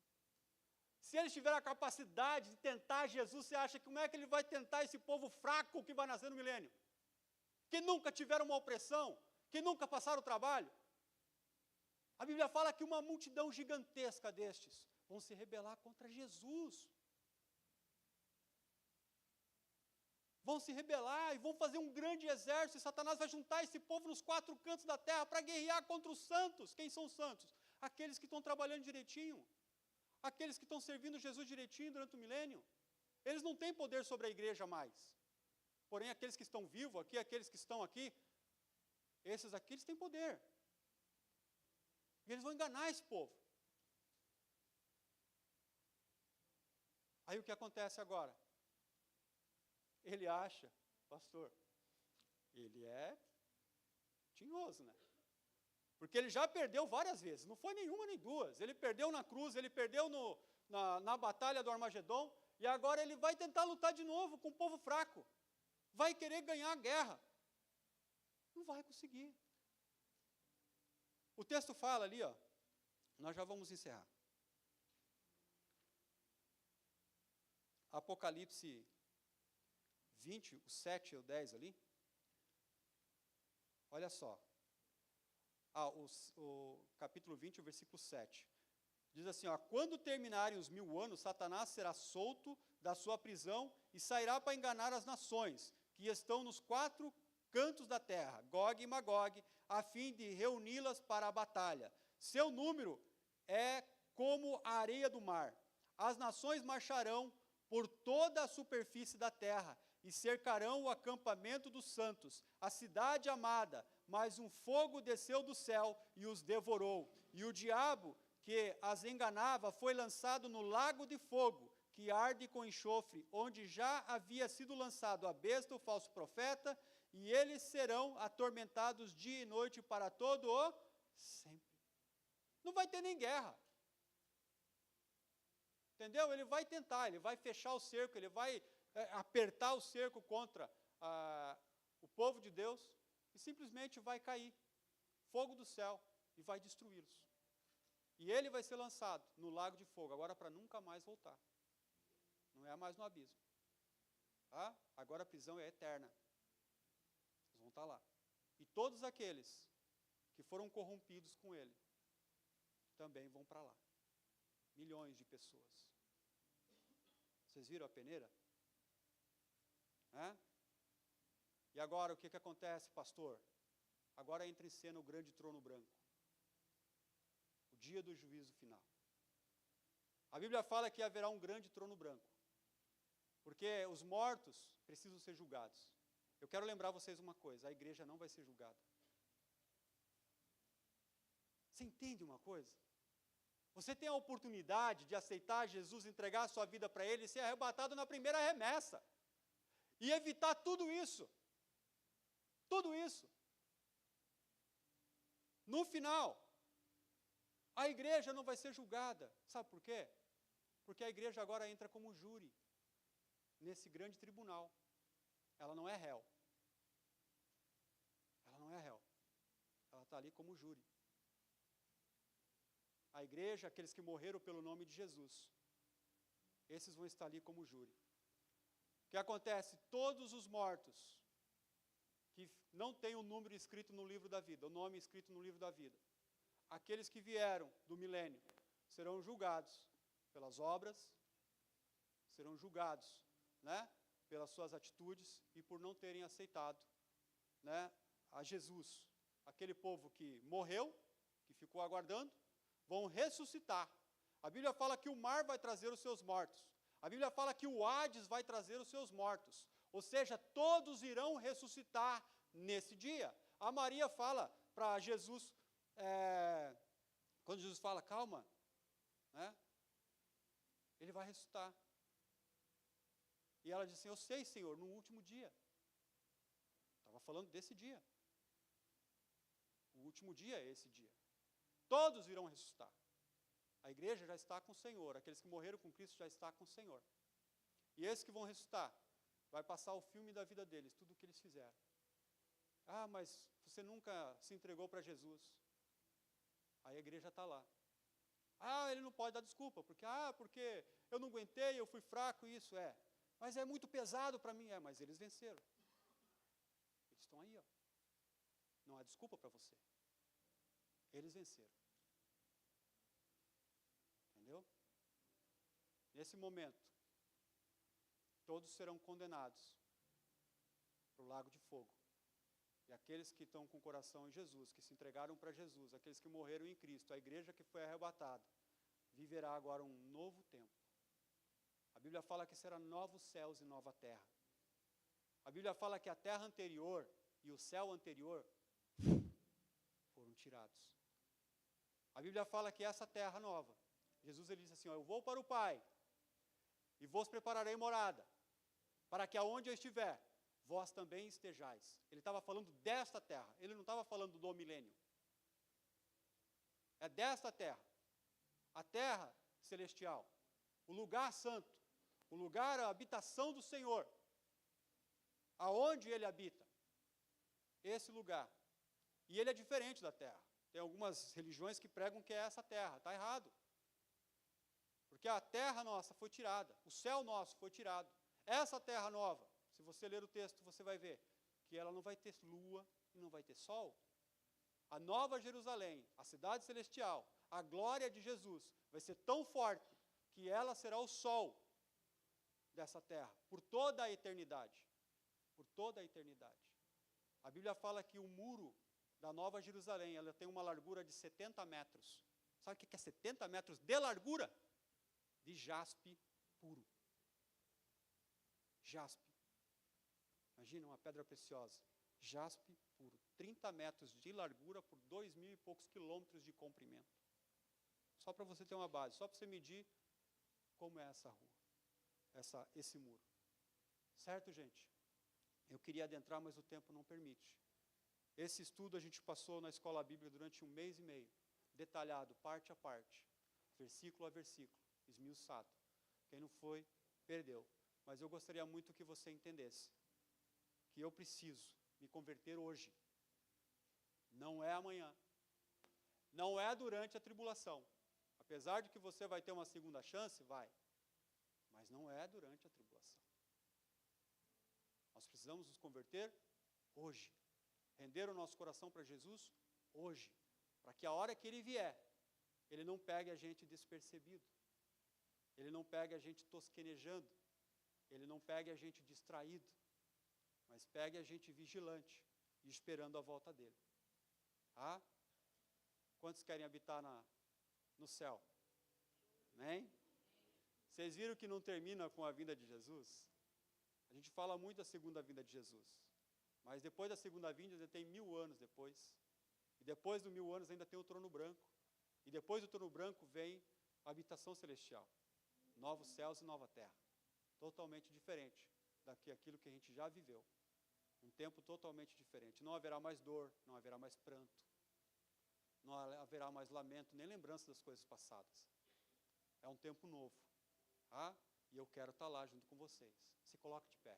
Se eles tiverem a capacidade de tentar Jesus, você acha que como é que ele vai tentar esse povo fraco que vai nascer no milênio? Que nunca tiveram uma opressão, que nunca passaram trabalho. A Bíblia fala que uma multidão gigantesca destes vão se rebelar contra Jesus. Vão se rebelar e vão fazer um grande exército, e Satanás vai juntar esse povo nos 4 cantos da terra para guerrear contra os santos. Quem são os santos? Aqueles que estão trabalhando direitinho. Aqueles que estão servindo Jesus direitinho durante o milênio. Eles não têm poder sobre a igreja mais. Porém, aqueles que estão vivos aqui, aqueles que estão aqui, esses aqui, eles têm poder. E eles vão enganar esse povo. Aí o que acontece agora? Ele acha, pastor, ele é tinhoso, né? Porque ele já perdeu várias vezes, não foi nenhuma nem duas. Ele perdeu na cruz, ele perdeu na batalha do Armagedon, e agora ele vai tentar lutar de novo com o povo fraco. Vai querer ganhar a guerra. Não vai conseguir. O texto fala ali, ó, nós já vamos encerrar. Apocalipse 20, o 7 e o 10 ali. Olha só. o capítulo 20, o versículo 7. Diz assim, ó, quando terminarem os 1000 anos, Satanás será solto da sua prisão e sairá para enganar as nações que estão nos 4 cantos da terra, Gog e Magog, a fim de reuni-las para a batalha. Seu número é como a areia do mar. As nações marcharão por toda a superfície da terra e cercarão o acampamento dos santos, a cidade amada, mas um fogo desceu do céu e os devorou. E o diabo que as enganava foi lançado no lago de fogo, que arde com enxofre, onde já havia sido lançado a besta, o falso profeta, e eles serão atormentados dia e noite para todo o sempre. Não vai ter nem guerra. Entendeu? Ele vai tentar, ele vai fechar o cerco, ele vai apertar o cerco contra o povo de Deus, e simplesmente vai cair fogo do céu e vai destruí-los. E ele vai ser lançado no lago de fogo, agora para nunca mais voltar. Não é mais no abismo. Tá? Agora a prisão é eterna. Vocês vão estar lá. E todos aqueles que foram corrompidos com ele também vão para lá. Milhões de pessoas. Vocês viram a peneira? E agora o que acontece, pastor? Agora entra em cena o grande trono branco. O dia do juízo final. A Bíblia fala que haverá um grande trono branco. Porque os mortos precisam ser julgados. Eu quero lembrar vocês uma coisa, a igreja não vai ser julgada. Você entende uma coisa? Você tem a oportunidade de aceitar Jesus, entregar a sua vida para Ele e ser arrebatado na primeira remessa. E evitar tudo isso. Tudo isso. No final, a igreja não vai ser julgada. Sabe por quê? Porque a igreja agora entra como júri nesse grande tribunal. Ela não é réu. Ela não é réu. Ela está ali como júri. A igreja, aqueles que morreram pelo nome de Jesus, esses vão estar ali como júri. O que acontece? Todos os mortos que não têm o número escrito no livro da vida, o nome escrito no livro da vida, aqueles que vieram do milênio, serão julgados pelas obras, serão julgados, pelas suas atitudes e por não terem aceitado, a Jesus. Aquele povo que morreu, que ficou aguardando, vão ressuscitar. A Bíblia fala que o mar vai trazer os seus mortos. A Bíblia fala que o Hades vai trazer os seus mortos. Ou seja, todos irão ressuscitar nesse dia. A Maria fala para Jesus, quando Jesus fala, calma, ele vai ressuscitar. E ela diz assim, eu sei, Senhor, no último dia. Estava falando desse dia. O último dia é esse dia. Todos irão ressuscitar. A igreja já está com o Senhor. Aqueles que morreram com Cristo já estão com o Senhor. E esses que vão ressuscitar, vai passar o filme da vida deles, tudo o que eles fizeram. Ah, mas você nunca se entregou para Jesus. Aí a igreja está lá. Ah, ele não pode dar desculpa, porque eu não aguentei, eu fui fraco, isso é. Mas é muito pesado para mim, mas eles venceram. Eles estão aí, ó. Não há desculpa para você. Eles venceram. Entendeu? Nesse momento, todos serão condenados para o lago de fogo. E aqueles que estão com o coração em Jesus, que se entregaram para Jesus, aqueles que morreram em Cristo, a igreja que foi arrebatada, viverá agora um novo tempo. A Bíblia fala que será novos céus e nova terra. A Bíblia fala que a terra anterior e o céu anterior foram tirados. A Bíblia fala que essa terra nova, Jesus ele diz assim, eu vou para o Pai e vos prepararei morada, para que aonde eu estiver, vós também estejais. Ele estava falando desta terra, ele não estava falando do milênio. É desta terra, a terra celestial, o lugar santo, o lugar, a habitação do Senhor, aonde Ele habita, esse lugar. E ele é diferente da terra. Tem algumas religiões que pregam que é essa terra, está errado. Porque a terra nossa foi tirada, o céu nosso foi tirado. Essa terra nova, se você ler o texto, você vai ver que ela não vai ter lua e não vai ter sol. a nova Jerusalém, a cidade celestial, a glória de Jesus, vai ser tão forte que ela será o sol dessa terra, por toda a eternidade. Por toda a eternidade. A Bíblia fala que o muro da Nova Jerusalém, ela tem uma largura de 70 metros. Sabe o que é 70 metros de largura? De jaspe puro. Jaspe. Imagina uma pedra preciosa. Jaspe puro. 30 metros de largura por 2.000 e poucos quilômetros de comprimento. Só para você ter uma base, só para você medir como é essa rua, esse muro. Certo, gente? Eu queria adentrar, mas o tempo não permite. Esse estudo a gente passou na escola bíblica durante 1 mês e meio, detalhado, parte a parte, versículo a versículo, esmiuçado. Quem não foi, perdeu. Mas eu gostaria muito que você entendesse que eu preciso me converter hoje. Não é amanhã. Não é durante a tribulação. Apesar de que você vai ter uma segunda chance, vai. Mas não é durante a tribulação. Nós precisamos nos converter hoje. Render o nosso coração para Jesus hoje. Para que a hora que Ele vier, Ele não pegue a gente despercebido. Ele não pegue a gente tosquenejando. Ele não pegue a gente distraído. Mas pegue a gente vigilante e esperando a volta dEle. Ah? Quantos querem habitar no céu? Amém? Vocês viram que não termina com a vinda de Jesus? A gente fala muito da segunda vinda de Jesus. Mas depois da segunda vinda, ainda tem 1000 anos depois. E depois dos 1000 anos ainda tem o trono branco. E depois do trono branco vem a habitação celestial. Novos céus e nova terra. Totalmente diferente daquilo que a gente já viveu. Um tempo totalmente diferente. Não haverá mais dor, não haverá mais pranto. Não haverá mais lamento, nem lembrança das coisas passadas. É um tempo novo. Ah? E eu quero estar lá junto com vocês. Se coloque de pé.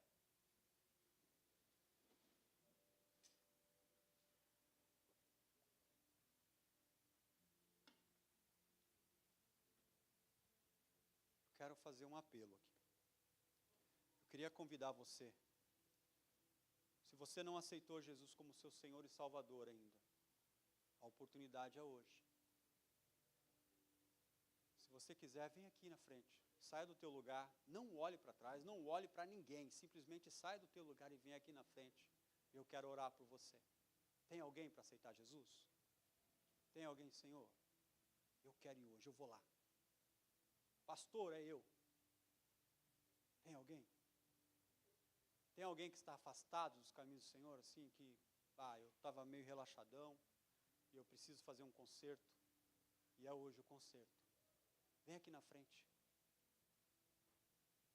Quero fazer um apelo aqui. Eu queria convidar você. Se você não aceitou Jesus como seu Senhor e Salvador ainda, a oportunidade é hoje. Se você quiser, vem aqui na frente. Saia do teu lugar, não olhe para trás, não olhe para ninguém. Simplesmente saia do teu lugar e vem aqui na frente. Eu quero orar por você. Tem alguém para aceitar Jesus? Tem alguém, Senhor? Eu quero ir hoje, eu vou lá. Pastor, é eu. Tem alguém? Tem alguém que está afastado dos caminhos do Senhor, assim, que, eu estava meio relaxadão, e eu preciso fazer um concerto, e é hoje o concerto. Vem aqui na frente.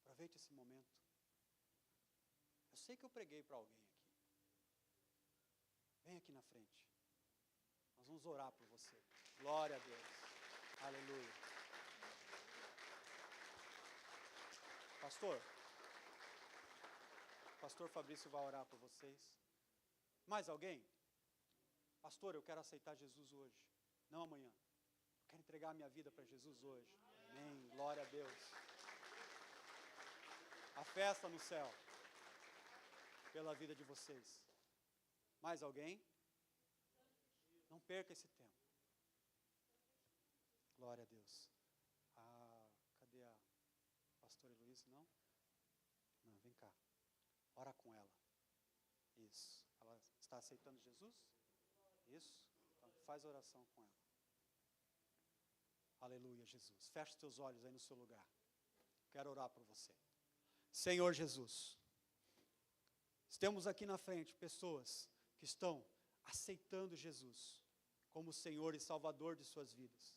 Aproveite esse momento. Eu sei que eu preguei para alguém aqui. Vem aqui na frente. Nós vamos orar por você. Glória a Deus. Aleluia. Pastor Fabrício vai orar por vocês. Mais alguém? Pastor, eu quero aceitar Jesus hoje, não amanhã. Eu quero entregar minha vida para Jesus hoje. Amém. Glória a Deus. A festa no céu pela vida de vocês. Mais alguém? Não perca esse tempo. Glória a Deus. Cadê a pastora Heloísa? Não? Não, vem cá. Ora com ela. Isso. Ela está aceitando Jesus? Isso. Então faz oração com ela. Aleluia, Jesus. Feche os teus olhos aí no seu lugar. Quero orar por você. Senhor Jesus, estamos aqui na frente pessoas que estão aceitando Jesus como Senhor e Salvador de suas vidas.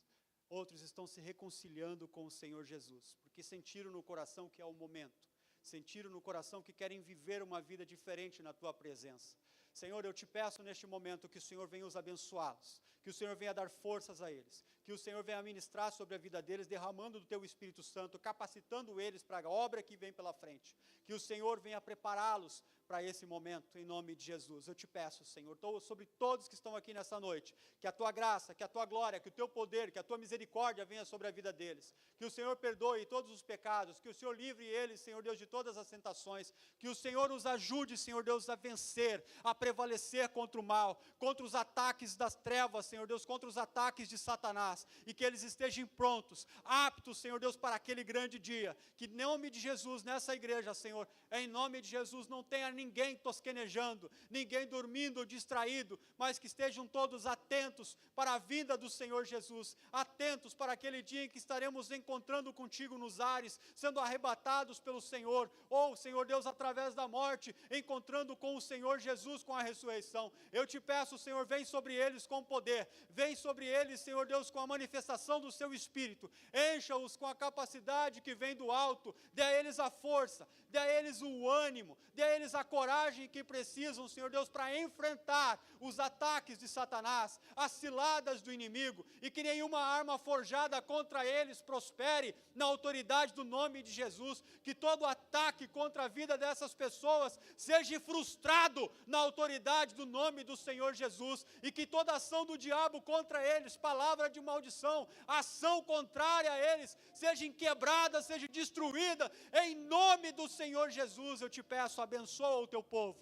Outros estão se reconciliando com o Senhor Jesus, porque sentiram no coração que é o momento. Sentiram no coração que querem viver uma vida diferente na Tua presença. Senhor, eu te peço neste momento que o Senhor venha os abençoá-los, que o Senhor venha dar forças a eles, que o Senhor venha ministrar sobre a vida deles, derramando do Teu Espírito Santo, capacitando eles para a obra que vem pela frente, que o Senhor venha prepará-los para esse momento, em nome de Jesus. Eu te peço, Senhor, sobre todos que estão aqui nessa noite, que a tua graça, que a tua glória, que o teu poder, que a tua misericórdia venha sobre a vida deles, que o Senhor perdoe todos os pecados, que o Senhor livre eles, Senhor Deus, de todas as tentações, que o Senhor os ajude, Senhor Deus, a vencer, a prevalecer contra o mal, contra os ataques das trevas, Senhor Deus, contra os ataques de Satanás, e que eles estejam prontos, aptos, Senhor Deus, para aquele grande dia, que em nome de Jesus, nessa igreja, Senhor, em nome de Jesus, não tenha ninguém tosquenejando, ninguém dormindo, distraído, mas que estejam todos atentos para a vinda do Senhor Jesus, atentos para aquele dia em que estaremos encontrando contigo nos ares, sendo arrebatados pelo Senhor, ou, Senhor Deus, através da morte, encontrando com o Senhor Jesus com a ressurreição. Eu te peço, Senhor, vem sobre eles com poder, vem sobre eles, Senhor Deus, com a manifestação do seu Espírito, encha-os com a capacidade que vem do alto, dê a eles a força, dê a eles o ânimo, dê a eles a coragem que precisam, Senhor Deus, para enfrentar os ataques de Satanás, as ciladas do inimigo, e que nenhuma arma forjada contra eles prospere na autoridade do nome de Jesus, que todo ataque contra a vida dessas pessoas seja frustrado na autoridade do nome do Senhor Jesus, e que toda ação do diabo contra eles, palavra de maldição, ação contrária a eles, seja quebrada, seja destruída, em nome do Senhor Jesus. Eu te peço, abençoa o teu povo,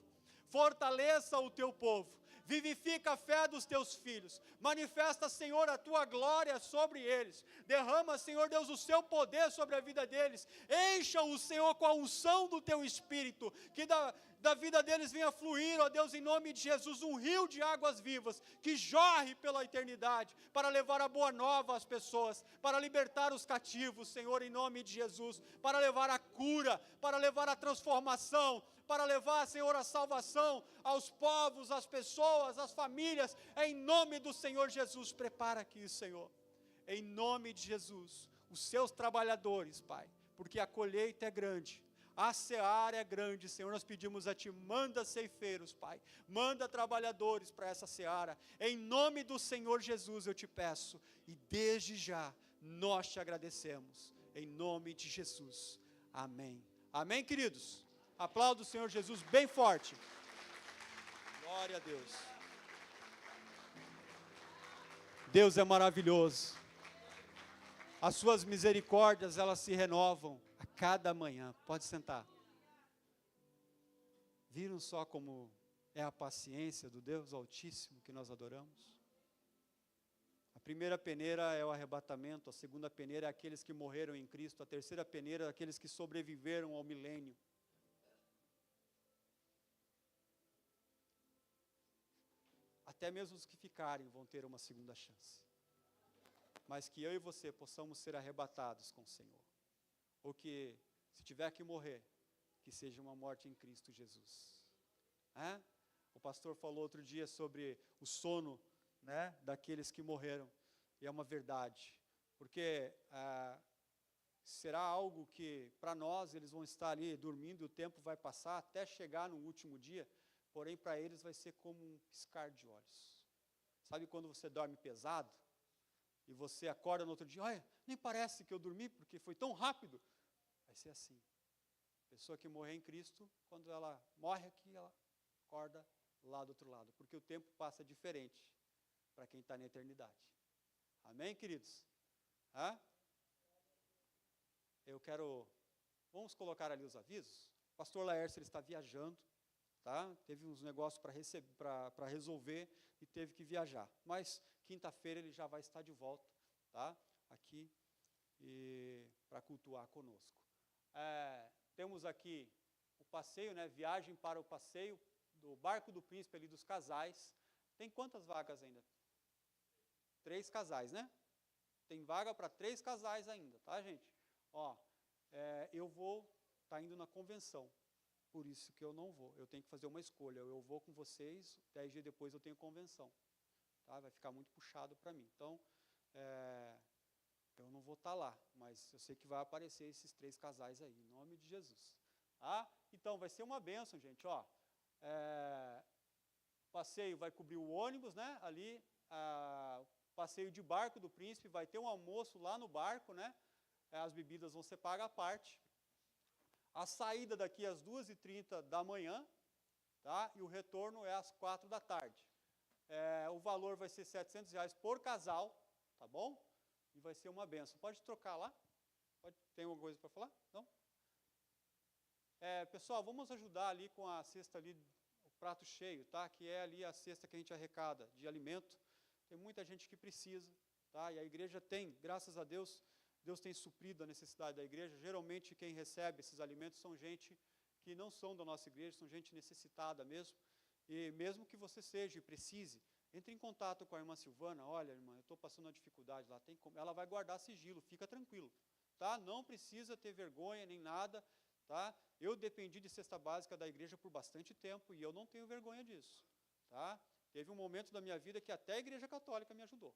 fortaleça o teu povo, vivifica a fé dos teus filhos, manifesta, Senhor, a tua glória sobre eles, derrama, Senhor Deus, o seu poder sobre a vida deles, encha-os, Senhor, com a unção do teu Espírito, que da vida deles venha fluir, ó Deus, em nome de Jesus, um rio de águas vivas, que jorre pela eternidade, para levar a boa nova às pessoas, para libertar os cativos, Senhor, em nome de Jesus, para levar a cura, para levar a transformação, para levar, Senhor, a salvação aos povos, às pessoas, às famílias, em nome do Senhor Jesus. Prepara aqui, Senhor, em nome de Jesus, os seus trabalhadores, Pai, porque a colheita é grande, a seara é grande, Senhor. Nós pedimos a Ti, manda ceifeiros, Pai, manda trabalhadores para essa seara, em nome do Senhor Jesus eu te peço, e desde já nós te agradecemos, em nome de Jesus, amém. Amém, queridos? Aplauda o Senhor Jesus bem forte. Glória a Deus. Deus é maravilhoso. As suas misericórdias, elas se renovam a cada manhã. Pode sentar. Viram só como é a paciência do Deus Altíssimo que nós adoramos? A primeira peneira é o arrebatamento, a segunda peneira é aqueles que morreram em Cristo, a terceira peneira é aqueles que sobreviveram ao milênio. Até mesmo os que ficarem vão ter uma segunda chance. Mas que eu e você possamos ser arrebatados com o Senhor. Ou que, se tiver que morrer, que seja uma morte em Cristo Jesus. O pastor falou outro dia sobre o sono, daqueles que morreram. E é uma verdade. Porque será algo que, para nós, eles vão estar ali dormindo, o tempo vai passar até chegar no último dia. Porém, para eles vai ser como um piscar de olhos. Sabe quando você dorme pesado? E você acorda no outro dia, olha, nem parece que eu dormi, porque foi tão rápido. Vai ser assim. A pessoa que morrer em Cristo, quando ela morre aqui, ela acorda lá do outro lado. Porque o tempo passa diferente para quem está na eternidade. Amém, queridos? Vamos colocar ali os avisos. O pastor Laércio, ele está viajando. Teve uns negócios para resolver e teve que viajar. Mas quinta-feira ele já vai estar de volta, aqui para cultuar conosco. Temos aqui o passeio, viagem para o passeio do Barco do Príncipe ali dos casais. Tem quantas vagas ainda? 3 casais, né? Tem vaga para 3 casais ainda, tá, gente? Eu vou estar indo na convenção. Por isso que eu não vou, eu tenho que fazer uma escolha, eu vou com vocês, 10 dias depois eu tenho convenção, vai ficar muito puxado para mim, então, eu não vou estar lá, mas eu sei que vai aparecer esses 3 casais aí, em nome de Jesus, então vai ser uma bênção, gente, o passeio vai cobrir o ônibus, ali, passeio de Barco do Príncipe, vai ter um almoço lá no barco, as bebidas vão ser pagas à parte. A saída daqui às 2h30 da manhã, tá? E o retorno é às 4 da tarde. O valor vai ser R$700 por casal, tá bom? E vai ser uma benção. Pode trocar lá? Tem alguma coisa para falar? Não? Pessoal, vamos ajudar ali com a cesta ali, o prato cheio, tá? Que é ali a cesta que a gente arrecada de alimento. Tem muita gente que precisa, tá? E a igreja tem, graças a Deus, Deus tem suprido a necessidade da igreja. Geralmente quem recebe esses alimentos são gente que não são da nossa igreja, são gente necessitada mesmo. E mesmo que você seja e precise, entre em contato com a irmã Silvana. Olha, irmã, eu estou passando uma dificuldade lá. Ela vai guardar sigilo, fica tranquilo. Tá? Não precisa ter vergonha nem nada. Tá? Eu dependi de cesta básica da igreja por bastante tempo e eu não tenho vergonha disso. Tá? Teve um momento da minha vida que até a igreja católica me ajudou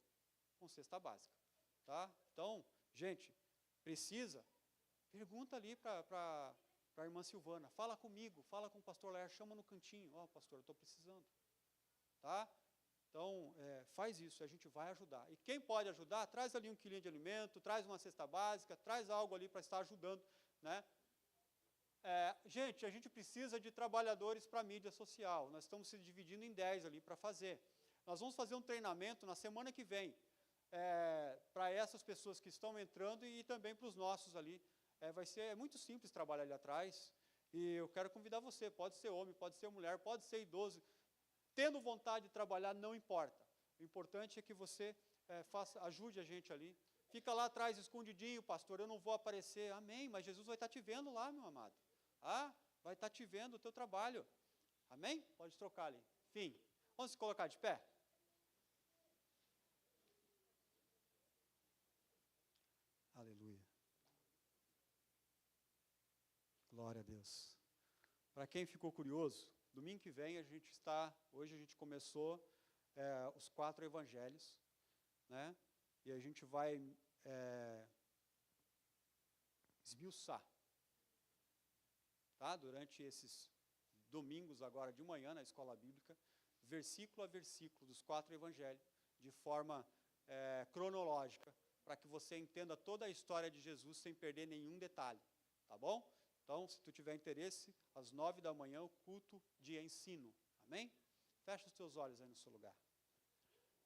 com cesta básica. Tá? Então, gente, precisa, pergunta ali para a irmã Silvana, fala comigo, fala com o pastor Lair, chama no cantinho, pastor, eu estou precisando. Tá? Então, faz isso, a gente vai ajudar. E quem pode ajudar, traz ali 1 quilinho de alimento, traz uma cesta básica, traz algo ali para estar ajudando. Né? Gente, a gente precisa de trabalhadores para a mídia social. Nós estamos se dividindo em 10 ali para fazer. Nós vamos fazer um treinamento na semana que vem, para essas pessoas que estão entrando e também para os nossos ali. Vai ser muito simples trabalhar ali atrás. E eu quero convidar você, pode ser homem, pode ser mulher, pode ser idoso. Tendo vontade de trabalhar, não importa. O importante é que você ajude a gente ali. Fica lá atrás escondidinho, pastor, eu não vou aparecer. Amém, mas Jesus vai estar te vendo lá, meu amado. Vai estar te vendo o teu trabalho. Amém? Pode trocar ali. Fim. Vamos se colocar de pé? Aleluia. Glória a Deus. Para quem ficou curioso, domingo que vem hoje a gente começou os 4 evangelhos, né? E a gente vai esmiuçar, tá? Durante esses domingos agora de manhã na escola bíblica, versículo a versículo dos 4 evangelhos, de forma cronológica, para que você entenda toda a história de Jesus sem perder nenhum detalhe, tá bom? Então, se tu tiver interesse, às 9 da manhã, o culto de ensino, amém? Fecha os teus olhos aí no seu lugar.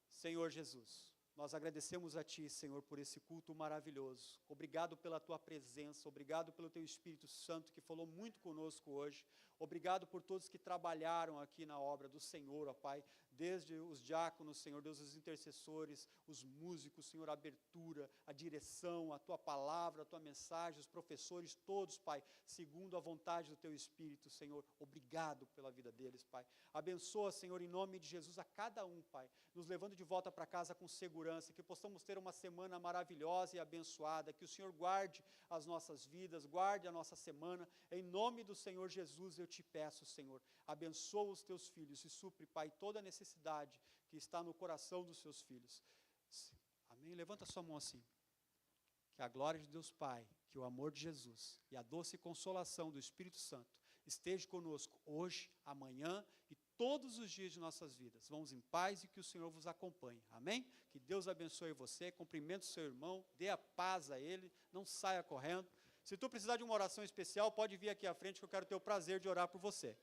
Senhor Jesus, nós agradecemos a Ti, Senhor, por esse culto maravilhoso. Obrigado pela Tua presença, obrigado pelo Teu Espírito Santo que falou muito conosco hoje. Obrigado por todos que trabalharam aqui na obra do Senhor, ó Pai, desde os diáconos, Senhor Deus, os intercessores, os músicos, Senhor, a abertura, a direção, a Tua palavra, a Tua mensagem, os professores, todos, Pai, segundo a vontade do Teu Espírito, Senhor. Obrigado pela vida deles, Pai. Abençoa, Senhor, em nome de Jesus, a cada um, Pai, nos levando de volta para casa com segurança, que possamos ter uma semana maravilhosa e abençoada, que o Senhor guarde as nossas vidas, guarde a nossa semana, em nome do Senhor Jesus eu te peço, Senhor, abençoa os teus filhos e supre, Pai, toda a necessidade que está no coração dos seus filhos. Amém? Levanta sua mão assim. Que a glória de Deus Pai, que o amor de Jesus e a doce consolação do Espírito Santo esteja conosco hoje, amanhã e todos os dias de nossas vidas. Vamos em paz e que o Senhor vos acompanhe. Amém? Que Deus abençoe você, cumprimente o seu irmão, dê a paz a ele, não saia correndo. Se tu precisar de uma oração especial, pode vir aqui à frente que eu quero ter o prazer de orar por você.